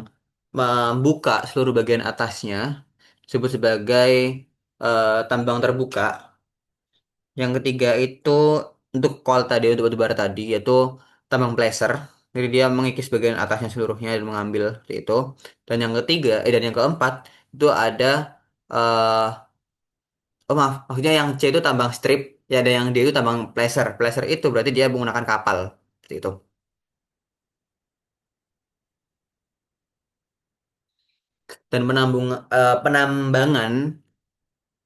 membuka seluruh bagian atasnya, disebut sebagai tambang terbuka. Yang ketiga itu untuk coal tadi, untuk batu bara tadi, yaitu tambang placer. Jadi dia mengikis bagian atasnya seluruhnya dan mengambil seperti itu. Dan yang keempat itu ada eh oh maaf, maksudnya yang C itu tambang strip, ya ada yang D itu tambang placer. Placer itu berarti dia menggunakan kapal seperti itu. Dan penambangan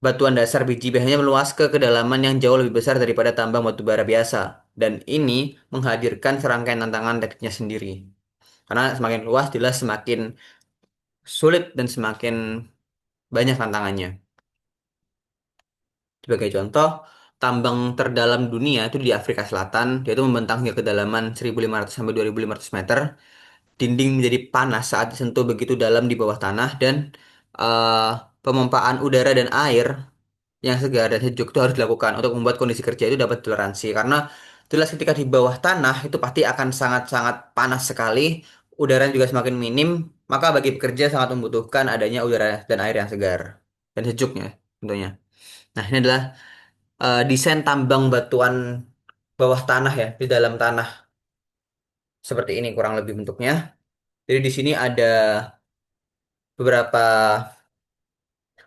batuan dasar biji biasanya meluas ke kedalaman yang jauh lebih besar daripada tambang batu bara biasa. Dan ini menghadirkan serangkaian tantangan tekniknya sendiri. Karena semakin luas jelas semakin sulit dan semakin banyak tantangannya. Sebagai contoh, tambang terdalam dunia itu di Afrika Selatan, yaitu membentang hingga kedalaman 1.500 sampai 2.500 meter. Dinding menjadi panas saat disentuh begitu dalam di bawah tanah dan eh, pemompaan udara dan air yang segar dan sejuk itu harus dilakukan untuk membuat kondisi kerja itu dapat toleransi karena jelas ketika di bawah tanah itu pasti akan sangat-sangat panas sekali, udara juga semakin minim, maka bagi pekerja sangat membutuhkan adanya udara dan air yang segar dan sejuknya tentunya. Nah, ini adalah desain tambang batuan bawah tanah ya, di dalam tanah seperti ini kurang lebih bentuknya. Jadi di sini ada beberapa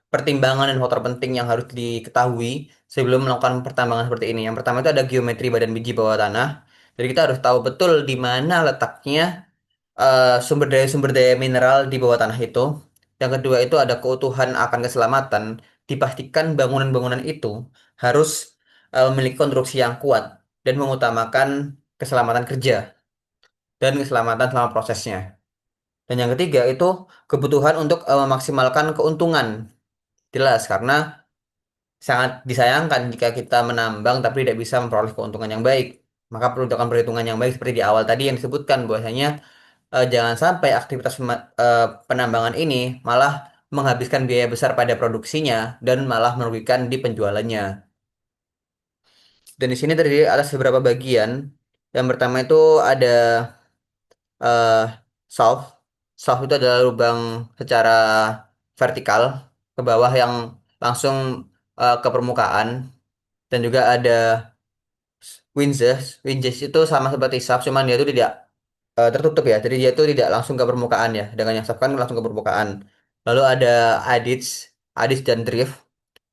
pertimbangan dan faktor penting yang harus diketahui sebelum melakukan pertambangan seperti ini. Yang pertama itu ada geometri badan biji bawah tanah. Jadi kita harus tahu betul di mana letaknya sumber daya mineral di bawah tanah itu. Yang kedua itu ada keutuhan akan keselamatan. Dipastikan bangunan-bangunan itu harus memiliki konstruksi yang kuat dan mengutamakan keselamatan kerja dan keselamatan selama prosesnya. Dan yang ketiga itu kebutuhan untuk memaksimalkan keuntungan. Jelas karena sangat disayangkan jika kita menambang tapi tidak bisa memperoleh keuntungan yang baik. Maka perlu dilakukan perhitungan yang baik seperti di awal tadi yang disebutkan bahwasanya jangan sampai aktivitas penambangan ini malah menghabiskan biaya besar pada produksinya dan malah merugikan di penjualannya. Dan di sini terdiri atas beberapa bagian. Yang pertama itu ada eh shaft. Shaft itu adalah lubang secara vertikal ke bawah yang langsung ke permukaan. Dan juga ada Winches itu sama seperti shaft, cuman dia itu tidak tertutup ya. Jadi dia itu tidak langsung ke permukaan ya. Dengan yang shaft kan langsung ke permukaan. Lalu ada Adits dan Drift.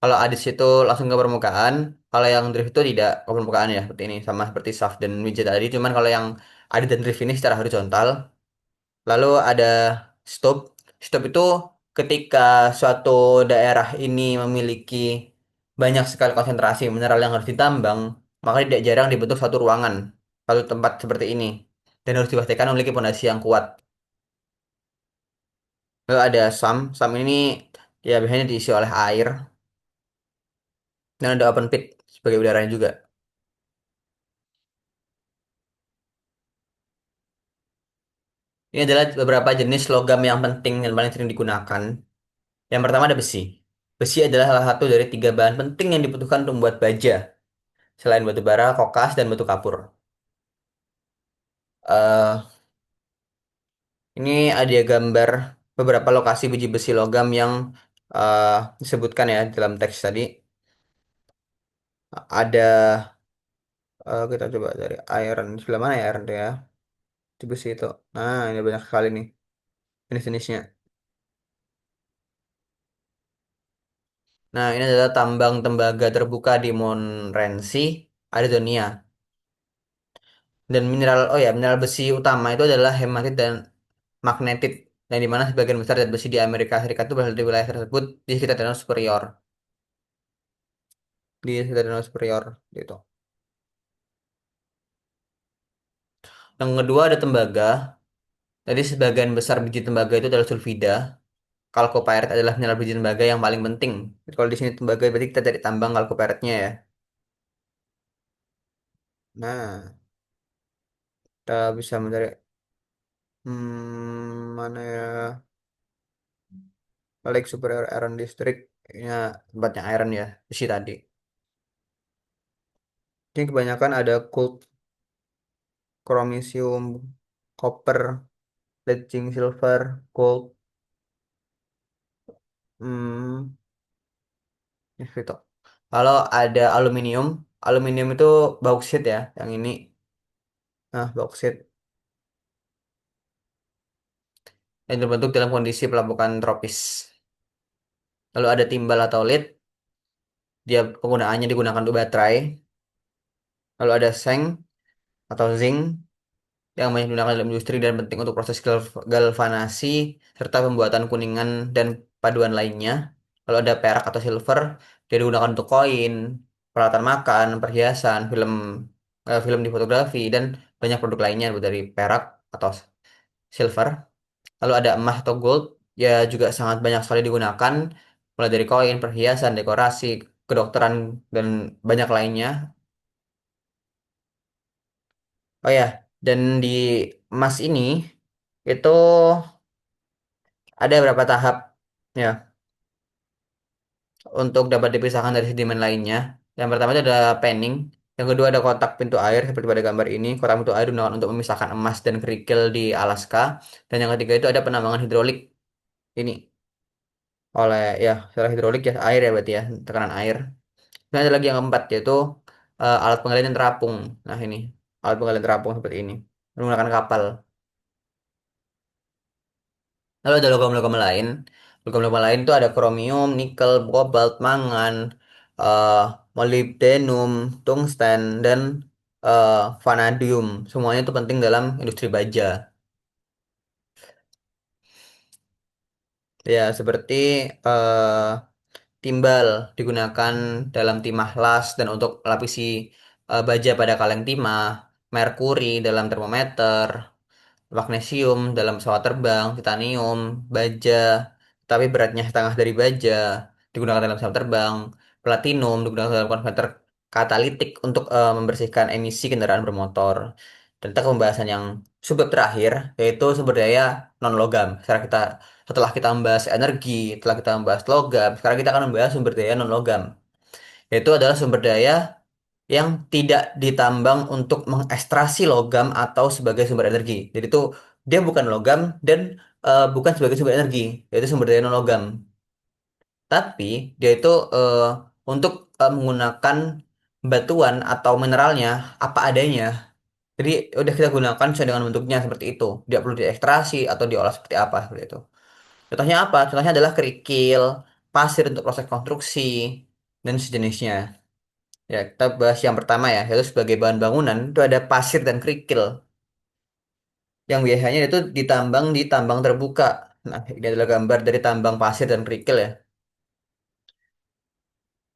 Kalau Adits itu langsung ke permukaan, kalau yang Drift itu tidak ke permukaan ya. Seperti ini, sama seperti shaft dan Winches tadi. Cuman kalau yang Adits dan Drift ini secara horizontal. Lalu ada stop. Stop itu ketika suatu daerah ini memiliki banyak sekali konsentrasi mineral yang harus ditambang, maka tidak jarang dibentuk satu ruangan. Kalau tempat seperti ini. Dan harus dipastikan memiliki pondasi yang kuat. Lalu ada SAM ini ya biasanya diisi oleh air. Dan ada open pit sebagai udaranya juga. Ini adalah beberapa jenis logam yang penting dan paling sering digunakan. Yang pertama ada besi. Besi adalah salah satu dari tiga bahan penting yang dibutuhkan untuk membuat baja, selain batu bara, kokas, dan batu kapur. eh ini ada gambar beberapa lokasi biji besi logam yang eh disebutkan ya dalam teks tadi. Ada kita coba dari iron. Sebelah mana ya iron tuh ya? Itu besi itu. Nah, ini banyak sekali nih jenis-jenisnya. Nah, ini adalah tambang tembaga terbuka di Montrency, Arizona. Dan mineral besi utama itu adalah hematit dan magnetit. Yang dimana sebagian besar zat besi di Amerika Serikat itu berasal dari wilayah tersebut di sekitar Danau Superior. Di sekitar Danau Superior gitu. Yang kedua ada tembaga. Jadi sebagian besar biji tembaga itu adalah sulfida. Chalcopyrite adalah mineral biji tembaga yang paling penting. Jadi kalau di sini tembaga berarti kita cari tambang chalcopyrite-nya ya. Nah, kita bisa mencari mana ya? Lake Superior Iron District. Ya, tempatnya iron ya, besi tadi. Ini kebanyakan ada gold, chromium, copper, lead, zinc, silver, gold. Hmm, gitu. Kalau ada aluminium, aluminium itu bauksit ya, yang ini. Nah, bauksit yang terbentuk dalam kondisi pelabuhan tropis. Lalu ada timbal atau lead, dia penggunaannya digunakan untuk baterai. Lalu ada seng atau zinc yang banyak digunakan dalam industri dan penting untuk proses galvanasi serta pembuatan kuningan dan paduan lainnya. Lalu ada perak atau silver, dia digunakan untuk koin, peralatan makan, perhiasan, film di fotografi dan banyak produk lainnya dari perak atau silver. Lalu ada emas atau gold, ya juga sangat banyak sekali digunakan mulai dari koin, perhiasan, dekorasi, kedokteran dan banyak lainnya. Oh ya, dan di emas ini itu ada beberapa tahap ya untuk dapat dipisahkan dari sedimen lainnya. Yang pertama itu ada panning, yang kedua ada kotak pintu air seperti pada gambar ini. Kotak pintu air digunakan untuk memisahkan emas dan kerikil di Alaska. Dan yang ketiga itu ada penambangan hidrolik ini oleh ya secara hidrolik ya air ya berarti ya tekanan air. Dan ada lagi yang keempat yaitu alat penggalian terapung. Nah ini alat penggalian terapung seperti ini menggunakan kapal. Lalu ada logam-logam lain. Logam-logam lain itu ada kromium, nikel, kobalt, mangan, eh, molybdenum, tungsten, dan eh, vanadium. Semuanya itu penting dalam industri baja. Ya, seperti eh, timbal digunakan dalam timah las dan untuk melapisi baja pada kaleng timah, merkuri dalam termometer, magnesium dalam pesawat terbang, titanium, baja, tapi beratnya setengah dari baja, digunakan dalam pesawat terbang, platinum digunakan dalam konverter katalitik untuk membersihkan emisi kendaraan bermotor. Dan kita ke pembahasan yang subbab terakhir, yaitu sumber daya non logam. Setelah kita membahas energi, setelah kita membahas logam, sekarang kita akan membahas sumber daya non logam, yaitu adalah sumber daya yang tidak ditambang untuk mengekstraksi logam atau sebagai sumber energi. Jadi itu dia bukan logam dan bukan sebagai sumber energi, yaitu sumber daya non logam. Tapi dia itu untuk menggunakan batuan atau mineralnya apa adanya. Jadi udah kita gunakan sesuai dengan bentuknya seperti itu. Dia perlu diekstrasi atau diolah seperti apa seperti itu. Contohnya apa? Contohnya adalah kerikil, pasir untuk proses konstruksi, dan sejenisnya. Ya, kita bahas yang pertama ya, yaitu sebagai bahan bangunan itu ada pasir dan kerikil yang biasanya itu ditambang di tambang terbuka. Nah, ini adalah gambar dari tambang pasir dan kerikil ya.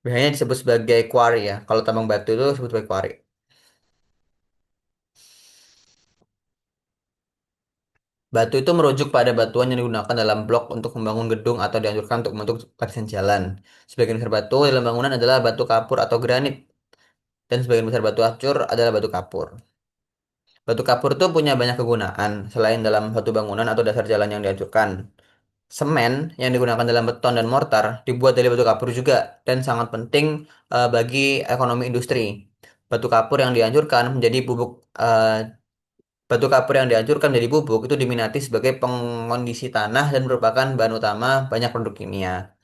Biasanya disebut sebagai quarry ya. Kalau tambang batu itu disebut sebagai quarry. Batu itu merujuk pada batuan yang digunakan dalam blok untuk membangun gedung atau dianjurkan untuk membentuk barisan jalan. Sebagian besar batu dalam bangunan adalah batu kapur atau granit, dan sebagian besar batu acur adalah batu kapur. Batu kapur itu punya banyak kegunaan selain dalam suatu bangunan atau dasar jalan yang dianjurkan. Semen yang digunakan dalam beton dan mortar dibuat dari batu kapur juga dan sangat penting bagi ekonomi industri. Batu kapur yang dianjurkan menjadi bubuk eh, Batu kapur yang dihancurkan menjadi bubuk itu diminati sebagai pengondisi tanah dan merupakan bahan utama banyak produk kimia.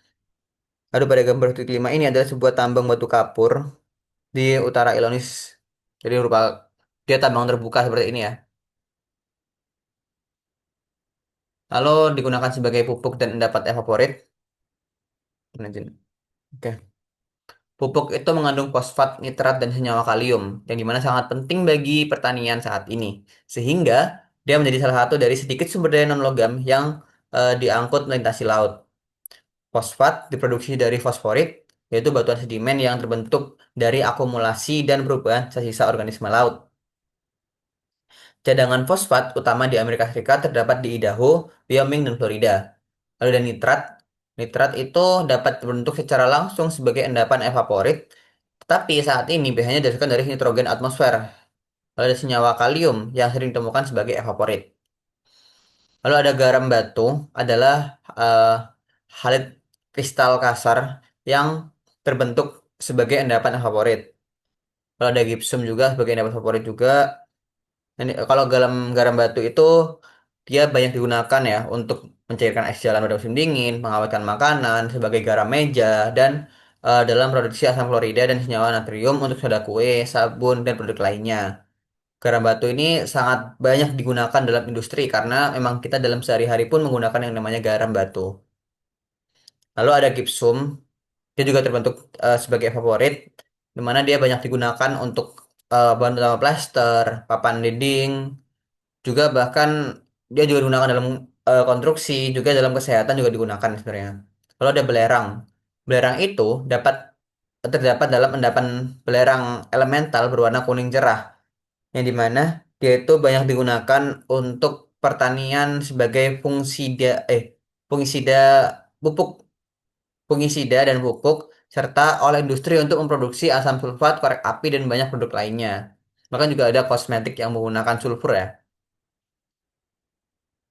Lalu pada gambar titik 5 ini adalah sebuah tambang batu kapur di utara Illinois. Jadi merupakan dia tambang terbuka seperti ini ya. Lalu digunakan sebagai pupuk dan endapan evaporit. Oke. Pupuk itu mengandung fosfat, nitrat, dan senyawa kalium, yang dimana sangat penting bagi pertanian saat ini. Sehingga dia menjadi salah satu dari sedikit sumber daya non-logam yang diangkut melintasi laut. Fosfat diproduksi dari fosforit, yaitu batuan sedimen yang terbentuk dari akumulasi dan perubahan sisa organisme laut. Cadangan fosfat utama di Amerika Serikat terdapat di Idaho, Wyoming, dan Florida. Lalu ada nitrat. Nitrat itu dapat terbentuk secara langsung sebagai endapan evaporit, tetapi saat ini biasanya didasarkan dari nitrogen atmosfer. Lalu ada senyawa kalium yang sering ditemukan sebagai evaporit. Lalu ada garam batu adalah eh, halit kristal kasar yang terbentuk sebagai endapan favorit. Kalau ada gypsum juga sebagai endapan favorit juga. Ini, kalau garam garam batu itu dia banyak digunakan ya untuk mencairkan es jalan pada musim dingin, mengawetkan makanan sebagai garam meja dan dalam produksi asam klorida dan senyawa natrium untuk soda kue, sabun dan produk lainnya. Garam batu ini sangat banyak digunakan dalam industri karena memang kita dalam sehari-hari pun menggunakan yang namanya garam batu. Lalu ada gypsum, dia juga terbentuk sebagai favorit, di mana dia banyak digunakan untuk bahan utama plester, papan dinding, juga bahkan dia juga digunakan dalam konstruksi, juga dalam kesehatan juga digunakan sebenarnya. Lalu ada belerang. Belerang itu terdapat dalam endapan belerang elemental berwarna kuning cerah yang dimana dia itu banyak digunakan untuk pertanian sebagai fungisida pupuk fungisida dan pupuk serta oleh industri untuk memproduksi asam sulfat, korek api dan banyak produk lainnya. Bahkan juga ada kosmetik yang menggunakan sulfur ya.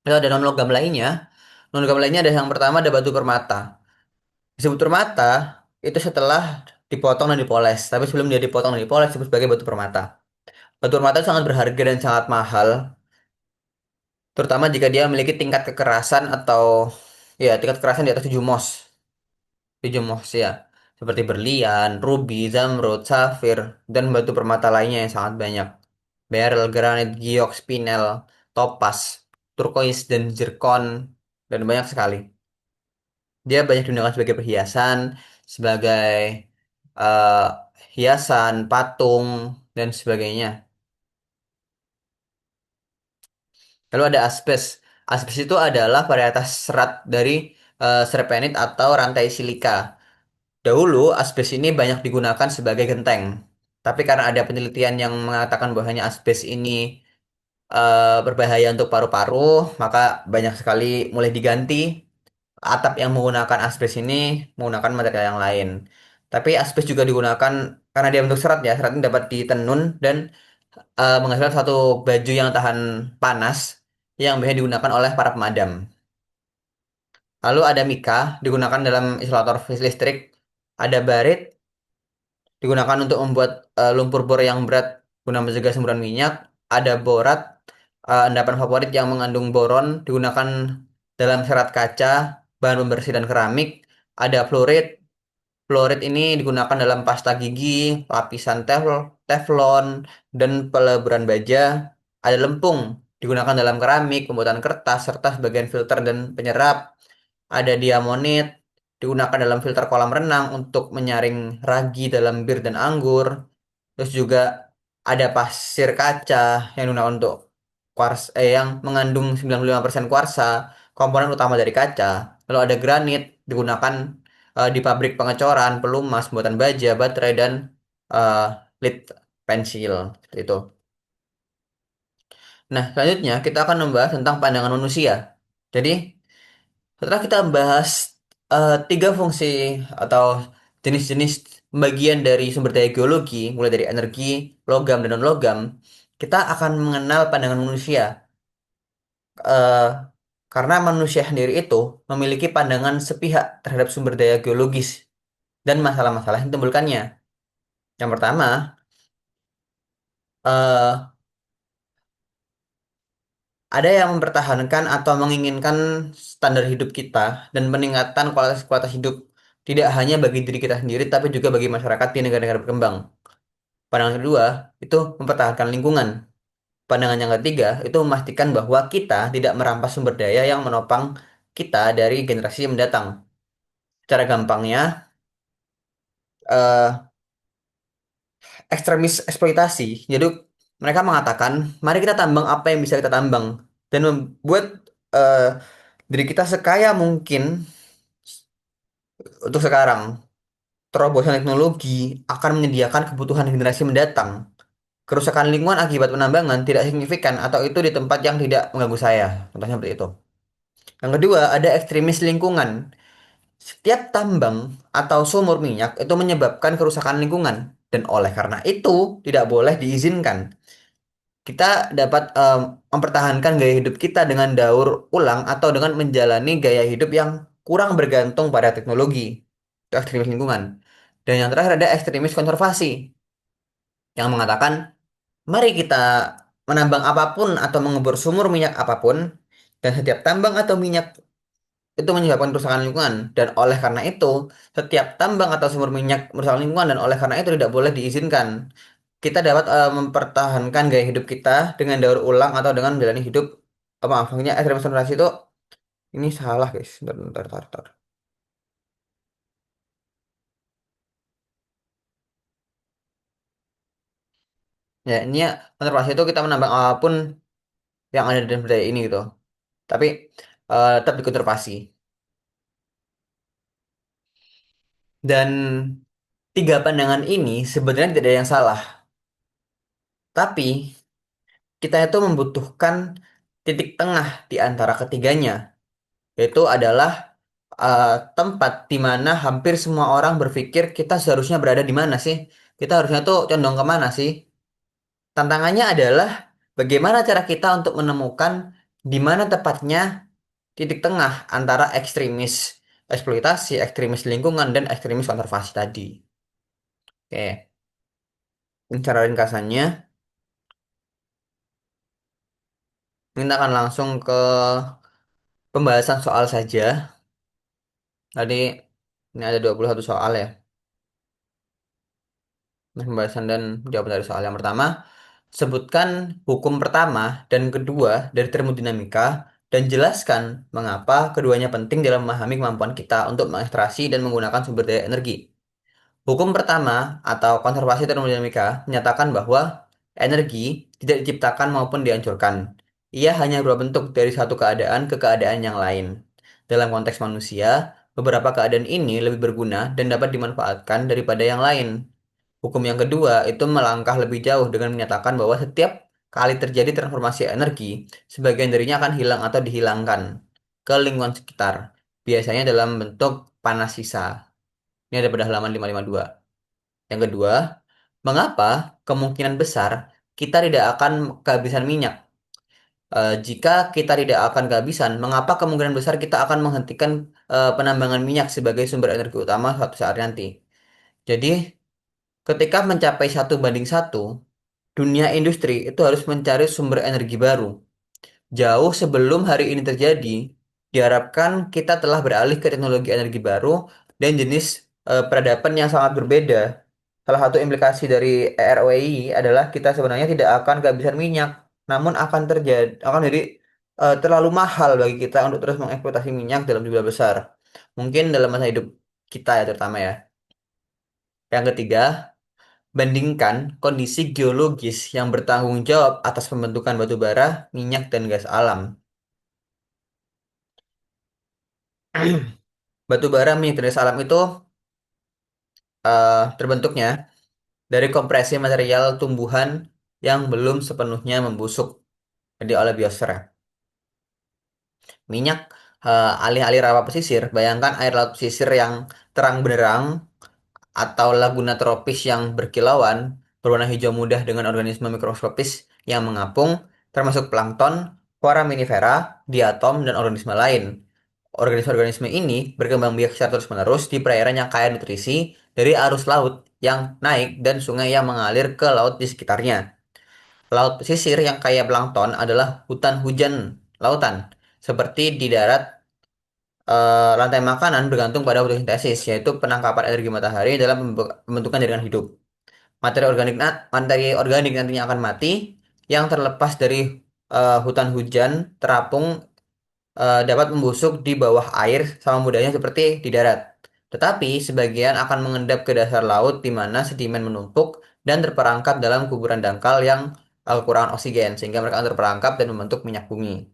Lalu ada non logam lainnya. Non logam lainnya ada yang pertama ada batu permata. Disebut permata itu setelah dipotong dan dipoles. Tapi sebelum dia dipotong dan dipoles disebut sebagai batu permata. Batu permata itu sangat berharga dan sangat mahal, terutama jika dia memiliki tingkat kekerasan atau ya tingkat kekerasan di atas 7 mos. 7 mos ya. Seperti berlian, ruby, zamrud, safir, dan batu permata lainnya yang sangat banyak. Beryl, granit, giok, spinel, topaz, turquoise, dan zircon, dan banyak sekali. Dia banyak digunakan sebagai perhiasan, sebagai eh, hiasan, patung, dan sebagainya. Lalu ada aspes. Aspes itu adalah varietas serat dari serpenit atau rantai silika. Dahulu, asbes ini banyak digunakan sebagai genteng. Tapi karena ada penelitian yang mengatakan bahwanya asbes ini berbahaya untuk paru-paru, maka banyak sekali mulai diganti atap yang menggunakan asbes ini menggunakan material yang lain. Tapi asbes juga digunakan karena dia bentuk serat ya, serat ini dapat ditenun dan menghasilkan satu baju yang tahan panas yang biasanya digunakan oleh para pemadam. Lalu ada mika digunakan dalam isolator listrik, ada barit digunakan untuk membuat lumpur bor yang berat guna mencegah semburan minyak. Ada borat, endapan favorit yang mengandung boron digunakan dalam serat kaca, bahan pembersih dan keramik. Ada fluorid. Fluorid ini digunakan dalam pasta gigi, lapisan teflon, dan peleburan baja. Ada lempung digunakan dalam keramik, pembuatan kertas, serta sebagian filter dan penyerap. Ada diamonit, digunakan dalam filter kolam renang untuk menyaring ragi dalam bir dan anggur. Terus juga ada pasir kaca yang digunakan untuk yang mengandung 95% kuarsa. komponen utama dari kaca. Lalu ada granit digunakan di pabrik pengecoran, pelumas, pembuatan baja, baterai dan eh, lead pensil seperti itu. Nah, selanjutnya kita akan membahas tentang pandangan manusia. Jadi, setelah kita membahas tiga fungsi atau jenis-jenis bagian dari sumber daya geologi, mulai dari energi, logam, dan non-logam, kita akan mengenal pandangan manusia. Eh, karena manusia sendiri itu memiliki pandangan sepihak terhadap sumber daya geologis dan masalah-masalah yang ditimbulkannya. Yang pertama, eh, ada yang mempertahankan atau menginginkan standar hidup kita dan peningkatan kualitas hidup tidak hanya bagi diri kita sendiri, tapi juga bagi masyarakat di negara-negara berkembang. Pandangan kedua, itu mempertahankan lingkungan. Pandangan yang ketiga, itu memastikan bahwa kita tidak merampas sumber daya yang menopang kita dari generasi yang mendatang. Cara gampangnya, eh, ekstremis eksploitasi. Jadi mereka mengatakan, mari kita tambang apa yang bisa kita tambang dan membuat eh, diri kita sekaya mungkin untuk sekarang. Terobosan teknologi akan menyediakan kebutuhan generasi mendatang. Kerusakan lingkungan akibat penambangan tidak signifikan atau itu di tempat yang tidak mengganggu saya. Contohnya seperti itu. Yang kedua, ada ekstremis lingkungan. Setiap tambang atau sumur minyak itu menyebabkan kerusakan lingkungan dan oleh karena itu tidak boleh diizinkan. Kita dapat mempertahankan gaya hidup kita dengan daur ulang atau dengan menjalani gaya hidup yang kurang bergantung pada teknologi. Itu ekstremis lingkungan. Dan yang terakhir ada ekstremis konservasi yang mengatakan, mari kita menambang apapun atau mengebor sumur minyak apapun, dan setiap tambang atau minyak itu menyebabkan kerusakan lingkungan. Dan oleh karena itu, setiap tambang atau sumber minyak merusak lingkungan dan oleh karena itu tidak boleh diizinkan. Kita dapat mempertahankan gaya hidup kita dengan daur ulang atau dengan menjalani hidup. Maaf, maksudnya ekstremis konservasi itu ini salah guys. Bentar, bentar, bentar, bentar. Ya, ini ya konservasi itu kita menambang apapun yang ada di budaya ini gitu. Tapi tetap dikonservasi. Dan tiga pandangan ini sebenarnya tidak ada yang salah. Tapi kita itu membutuhkan titik tengah di antara ketiganya. Yaitu adalah eh, tempat di mana hampir semua orang berpikir kita seharusnya berada di mana sih? Kita harusnya tuh condong kemana sih? Tantangannya adalah bagaimana cara kita untuk menemukan di mana tepatnya titik tengah antara ekstremis eksploitasi, ekstremis lingkungan, dan ekstremis konservasi tadi. Oke, ini cara ringkasannya. Kita akan langsung ke pembahasan soal saja. Tadi ini ada 21 soal ya. Nah, pembahasan dan jawaban dari soal yang pertama. Sebutkan hukum pertama dan kedua dari termodinamika dan jelaskan mengapa keduanya penting dalam memahami kemampuan kita untuk mengekstraksi dan menggunakan sumber daya energi. Hukum pertama atau konservasi termodinamika menyatakan bahwa energi tidak diciptakan maupun dihancurkan. Ia hanya berubah bentuk dari satu keadaan ke keadaan yang lain. Dalam konteks manusia, beberapa keadaan ini lebih berguna dan dapat dimanfaatkan daripada yang lain. Hukum yang kedua itu melangkah lebih jauh dengan menyatakan bahwa setiap kali terjadi transformasi energi, sebagian darinya akan hilang atau dihilangkan ke lingkungan sekitar, biasanya dalam bentuk panas sisa. Ini ada pada halaman 552. Yang kedua, mengapa kemungkinan besar kita tidak akan kehabisan minyak? Jika kita tidak akan kehabisan, mengapa kemungkinan besar kita akan menghentikan penambangan minyak sebagai sumber energi utama suatu saat nanti? Jadi, ketika mencapai 1:1, dunia industri itu harus mencari sumber energi baru. Jauh sebelum hari ini terjadi, diharapkan kita telah beralih ke teknologi energi baru dan jenis peradaban yang sangat berbeda. Salah satu implikasi dari EROI adalah kita sebenarnya tidak akan kehabisan minyak, namun akan jadi terlalu mahal bagi kita untuk terus mengeksploitasi minyak dalam jumlah besar. Mungkin dalam masa hidup kita ya terutama ya. Yang ketiga, bandingkan kondisi geologis yang bertanggung jawab atas pembentukan batu bara, minyak, dan gas alam. Batu bara minyak jenis alam itu terbentuknya dari kompresi material tumbuhan yang belum sepenuhnya membusuk, jadi oleh biosfer. Minyak alih-alih rawa pesisir, bayangkan air laut pesisir yang terang benderang atau laguna tropis yang berkilauan, berwarna hijau muda dengan organisme mikroskopis yang mengapung, termasuk plankton, foraminifera, diatom, dan organisme lain. Organisme-organisme ini berkembang biak secara terus-menerus di perairan yang kaya nutrisi dari arus laut yang naik dan sungai yang mengalir ke laut di sekitarnya. Laut pesisir yang kaya plankton adalah hutan hujan lautan. Seperti di darat, rantai makanan bergantung pada fotosintesis, yaitu penangkapan energi matahari dalam pembentukan jaringan hidup. Materi organik nantinya akan mati yang terlepas dari hutan hujan terapung dapat membusuk di bawah air sama mudahnya seperti di darat. Tetapi sebagian akan mengendap ke dasar laut di mana sedimen menumpuk dan terperangkap dalam kuburan dangkal yang kekurangan oksigen sehingga mereka akan terperangkap dan membentuk minyak bumi.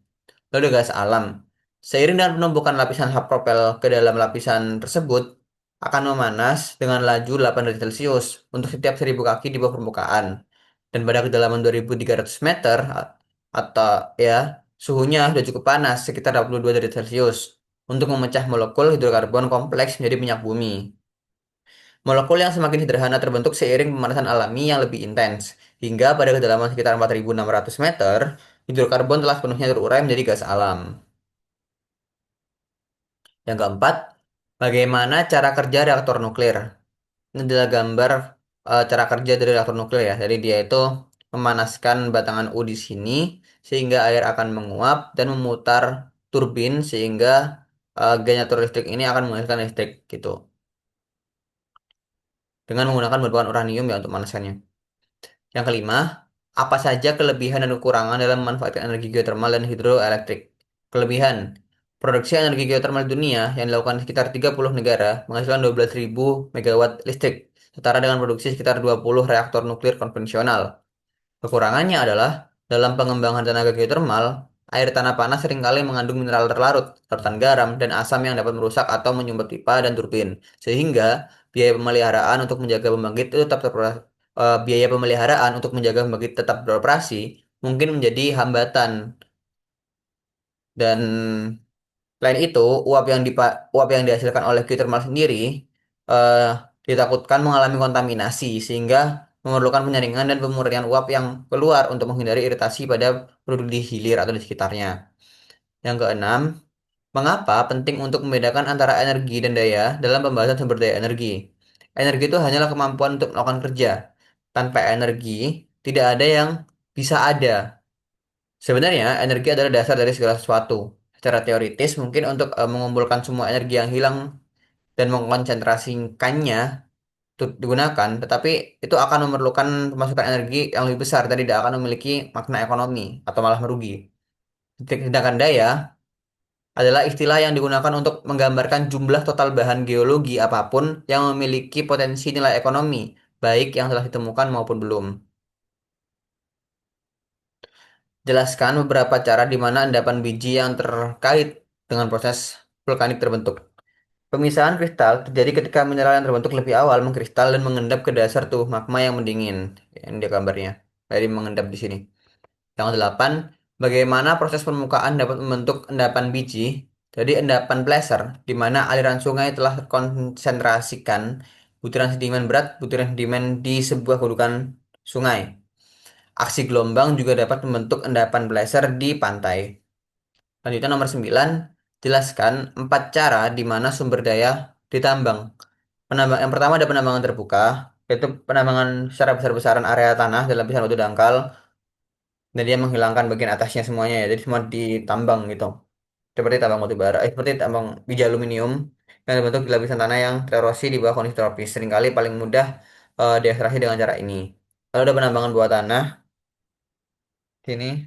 Lalu gas alam. Seiring dengan penumpukan lapisan sapropel ke dalam lapisan tersebut akan memanas dengan laju 8 derajat Celcius untuk setiap 1000 kaki di bawah permukaan. Dan pada kedalaman 2300 meter atau ya suhunya sudah cukup panas sekitar 22 derajat Celcius untuk memecah molekul hidrokarbon kompleks menjadi minyak bumi. Molekul yang semakin sederhana terbentuk seiring pemanasan alami yang lebih intens. Hingga pada kedalaman sekitar 4600 meter, hidrokarbon telah sepenuhnya terurai menjadi gas alam. Yang keempat, bagaimana cara kerja reaktor nuklir? Ini adalah gambar cara kerja dari reaktor nuklir ya. Jadi dia itu memanaskan batangan U di sini sehingga air akan menguap dan memutar turbin sehingga generator listrik ini akan menghasilkan listrik gitu. Dengan menggunakan bahan uranium ya untuk manaskannya. Yang kelima, apa saja kelebihan dan kekurangan dalam memanfaatkan energi geotermal dan hidroelektrik? Kelebihan, produksi energi geotermal dunia yang dilakukan di sekitar 30 negara menghasilkan 12.000 megawatt listrik, setara dengan produksi sekitar 20 reaktor nuklir konvensional. Kekurangannya adalah dalam pengembangan tenaga geotermal, air tanah panas seringkali mengandung mineral terlarut, larutan garam, dan asam yang dapat merusak atau menyumbat pipa dan turbin. Sehingga biaya pemeliharaan untuk menjaga pembangkit itu biaya pemeliharaan untuk menjaga pembangkit tetap beroperasi mungkin menjadi hambatan. Dan selain itu, uap yang dihasilkan oleh geothermal sendiri eh, ditakutkan mengalami kontaminasi sehingga memerlukan penyaringan dan pemurnian uap yang keluar untuk menghindari iritasi pada penduduk di hilir atau di sekitarnya. Yang keenam, mengapa penting untuk membedakan antara energi dan daya dalam pembahasan sumber daya energi? Energi itu hanyalah kemampuan untuk melakukan kerja. Tanpa energi, tidak ada yang bisa ada. Sebenarnya, energi adalah dasar dari segala sesuatu. Secara teoritis, mungkin untuk mengumpulkan semua energi yang hilang dan mengkonsentrasikannya untuk digunakan, tetapi itu akan memerlukan pemasukan energi yang lebih besar dan tidak akan memiliki makna ekonomi atau malah merugi. Sedangkan daya adalah istilah yang digunakan untuk menggambarkan jumlah total bahan geologi apapun yang memiliki potensi nilai ekonomi, baik yang telah ditemukan maupun belum. Jelaskan beberapa cara di mana endapan biji yang terkait dengan proses vulkanik terbentuk. Pemisahan kristal terjadi ketika mineral yang terbentuk lebih awal mengkristal dan mengendap ke dasar tubuh magma yang mendingin. Yang dia gambarnya. Jadi mengendap di sini. Yang delapan, bagaimana proses permukaan dapat membentuk endapan biji. Jadi endapan placer, di mana aliran sungai telah terkonsentrasikan butiran sedimen berat, butiran sedimen di sebuah gundukan sungai. Aksi gelombang juga dapat membentuk endapan placer di pantai. Selanjutnya nomor 9, jelaskan 4 cara di mana sumber daya ditambang. Yang pertama ada penambangan terbuka, yaitu penambangan secara besar-besaran area tanah dalam lapisan batu dangkal, dan dia menghilangkan bagian atasnya semuanya ya, jadi semua ditambang gitu. Seperti tambang batu bara, seperti tambang biji aluminium yang terbentuk di lapisan tanah yang tererosi di bawah kondisi tropis. Seringkali paling mudah diekstraksi dengan cara ini. Lalu ada penambangan bawah tanah, sini.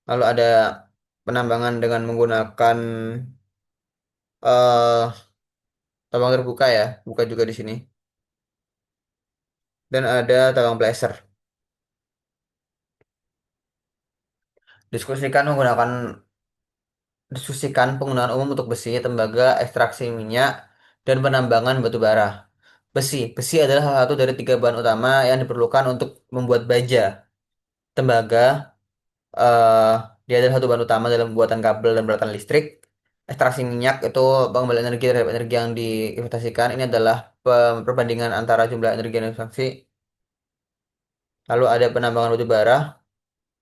Lalu ada penambangan dengan menggunakan eh tambang terbuka ya, buka juga di sini. Dan ada tambang placer. Diskusikan menggunakan diskusikan penggunaan umum untuk besi, tembaga, ekstraksi minyak, dan penambangan batu bara. Besi adalah salah satu dari tiga bahan utama yang diperlukan untuk membuat baja. Tembaga, eh, dia adalah satu bahan utama dalam pembuatan kabel dan peralatan listrik. Ekstraksi minyak itu pengembalian energi terhadap energi yang diinvestasikan. Ini adalah perbandingan antara jumlah energi yang diinvestasi. Lalu ada penambangan batu bara,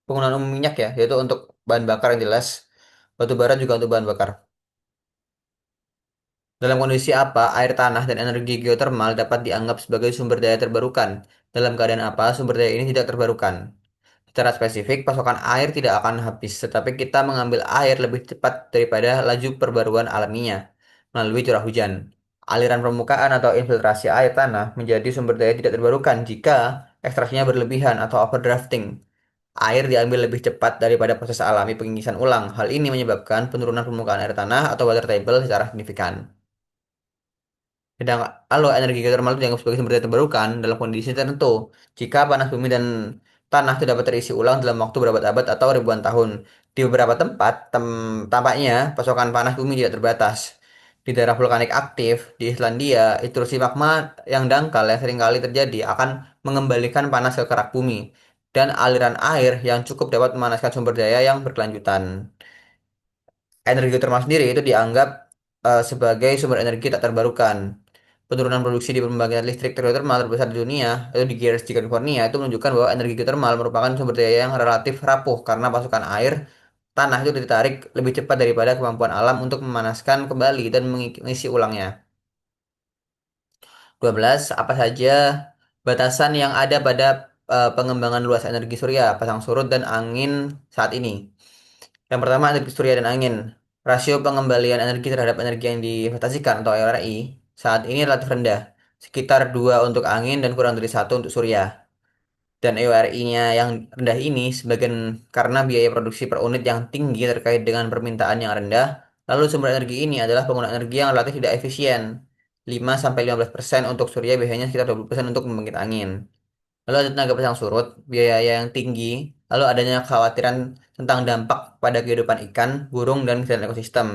penggunaan umum minyak ya, yaitu untuk bahan bakar yang jelas. Batu bara juga untuk bahan bakar. Dalam kondisi apa, air tanah dan energi geotermal dapat dianggap sebagai sumber daya terbarukan? Dalam keadaan apa, sumber daya ini tidak terbarukan? Secara spesifik, pasokan air tidak akan habis, tetapi kita mengambil air lebih cepat daripada laju perbaruan alaminya melalui curah hujan. Aliran permukaan atau infiltrasi air tanah menjadi sumber daya tidak terbarukan jika ekstraksinya berlebihan atau overdrafting. Air diambil lebih cepat daripada proses alami pengikisan ulang. Hal ini menyebabkan penurunan permukaan air tanah atau water table secara signifikan. Sedang kalau energi geotermal itu dianggap sebagai sumber daya terbarukan dalam kondisi tertentu. Jika panas bumi dan tanah tidak dapat terisi ulang dalam waktu berabad-abad atau ribuan tahun. Di beberapa tempat, tampaknya pasokan panas bumi tidak terbatas. Di daerah vulkanik aktif, di Islandia, intrusi magma yang dangkal yang seringkali terjadi akan mengembalikan panas ke kerak bumi. Dan aliran air yang cukup dapat memanaskan sumber daya yang berkelanjutan. Energi geotermal sendiri itu dianggap sebagai sumber energi tak terbarukan. Penurunan produksi di pembangkit listrik geotermal terbesar di dunia, itu di GRSG California, itu menunjukkan bahwa energi geotermal merupakan sumber daya yang relatif rapuh karena pasokan air tanah itu ditarik lebih cepat daripada kemampuan alam untuk memanaskan kembali dan mengisi ulangnya. 12. Apa saja batasan yang ada pada pengembangan luas energi surya, pasang surut, dan angin saat ini? Yang pertama, energi surya dan angin. Rasio pengembalian energi terhadap energi yang diinvestasikan atau RRI saat ini relatif rendah, sekitar 2 untuk angin dan kurang dari 1 untuk surya. Dan EURI-nya yang rendah ini sebagian karena biaya produksi per unit yang tinggi terkait dengan permintaan yang rendah. Lalu sumber energi ini adalah penggunaan energi yang relatif tidak efisien. 5-15% untuk surya, biasanya sekitar 20% untuk membangkit angin. Lalu ada tenaga pasang surut, biaya yang tinggi, lalu adanya kekhawatiran tentang dampak pada kehidupan ikan, burung, dan kesehatan ekosistem.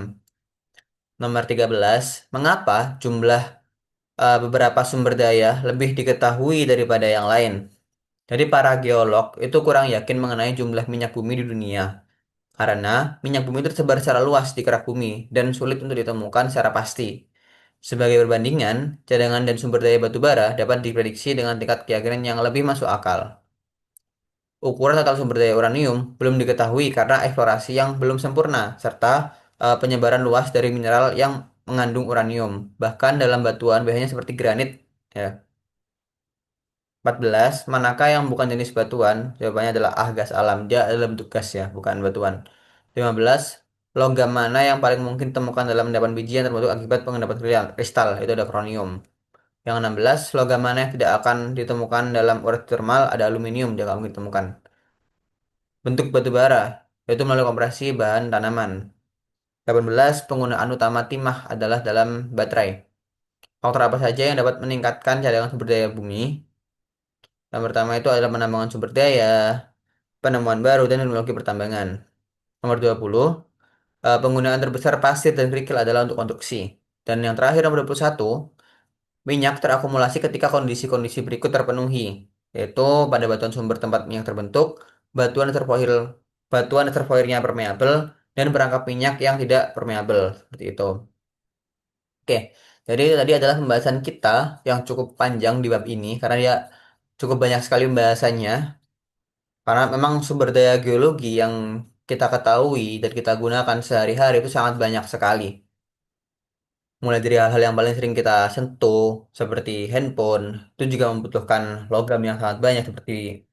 Nomor 13, mengapa jumlah beberapa sumber daya lebih diketahui daripada yang lain? Jadi para geolog itu kurang yakin mengenai jumlah minyak bumi di dunia, karena minyak bumi itu tersebar secara luas di kerak bumi dan sulit untuk ditemukan secara pasti. Sebagai perbandingan, cadangan dan sumber daya batu bara dapat diprediksi dengan tingkat keyakinan yang lebih masuk akal. Ukuran total sumber daya uranium belum diketahui karena eksplorasi yang belum sempurna, serta penyebaran luas dari mineral yang mengandung uranium, bahkan dalam batuan biasanya seperti granit. Ya. 14. Manakah yang bukan jenis batuan? Jawabannya adalah gas alam. Dia adalah bentuk gas ya, bukan batuan. 15. Logam mana yang paling mungkin ditemukan dalam endapan biji yang terbentuk akibat pengendapan kristal? Itu ada kronium. Yang 16. Logam mana yang tidak akan ditemukan dalam urat thermal? Ada aluminium, dia nggak mungkin ditemukan. Bentuk batu bara, yaitu melalui kompresi bahan tanaman. 18. Penggunaan utama timah adalah dalam baterai. Faktor apa saja yang dapat meningkatkan cadangan sumber daya bumi? Yang pertama itu adalah penambangan sumber daya, penemuan baru, dan teknologi pertambangan. Nomor 20, penggunaan terbesar pasir dan kerikil adalah untuk konstruksi. Dan yang terakhir nomor 21, minyak terakumulasi ketika kondisi-kondisi berikut terpenuhi, yaitu pada batuan sumber tempat minyak terbentuk, batuan reservoir batuan reservoirnya permeabel, dan perangkap minyak yang tidak permeabel, seperti itu. Oke, jadi itu tadi adalah pembahasan kita yang cukup panjang di bab ini, karena dia cukup banyak sekali pembahasannya, karena memang sumber daya geologi yang kita ketahui dan kita gunakan sehari-hari itu sangat banyak sekali. Mulai dari hal-hal yang paling sering kita sentuh, seperti handphone, itu juga membutuhkan logam yang sangat banyak, seperti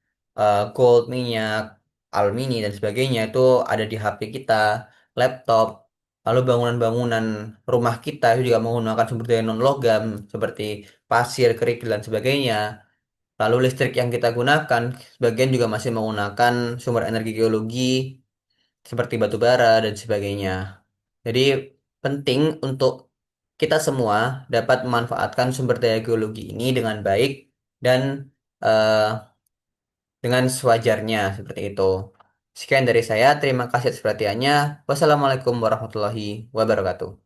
gold, minyak, alumini, dan sebagainya, itu ada di HP kita, laptop. Lalu bangunan-bangunan rumah kita itu juga menggunakan sumber daya non-logam, seperti pasir, kerikil, dan sebagainya. Lalu listrik yang kita gunakan, sebagian juga masih menggunakan sumber energi geologi, seperti batu bara dan sebagainya. Jadi penting untuk kita semua dapat memanfaatkan sumber daya geologi ini dengan baik dan eh, dengan sewajarnya seperti itu. Sekian dari saya, terima kasih atas perhatiannya. Wassalamualaikum warahmatullahi wabarakatuh.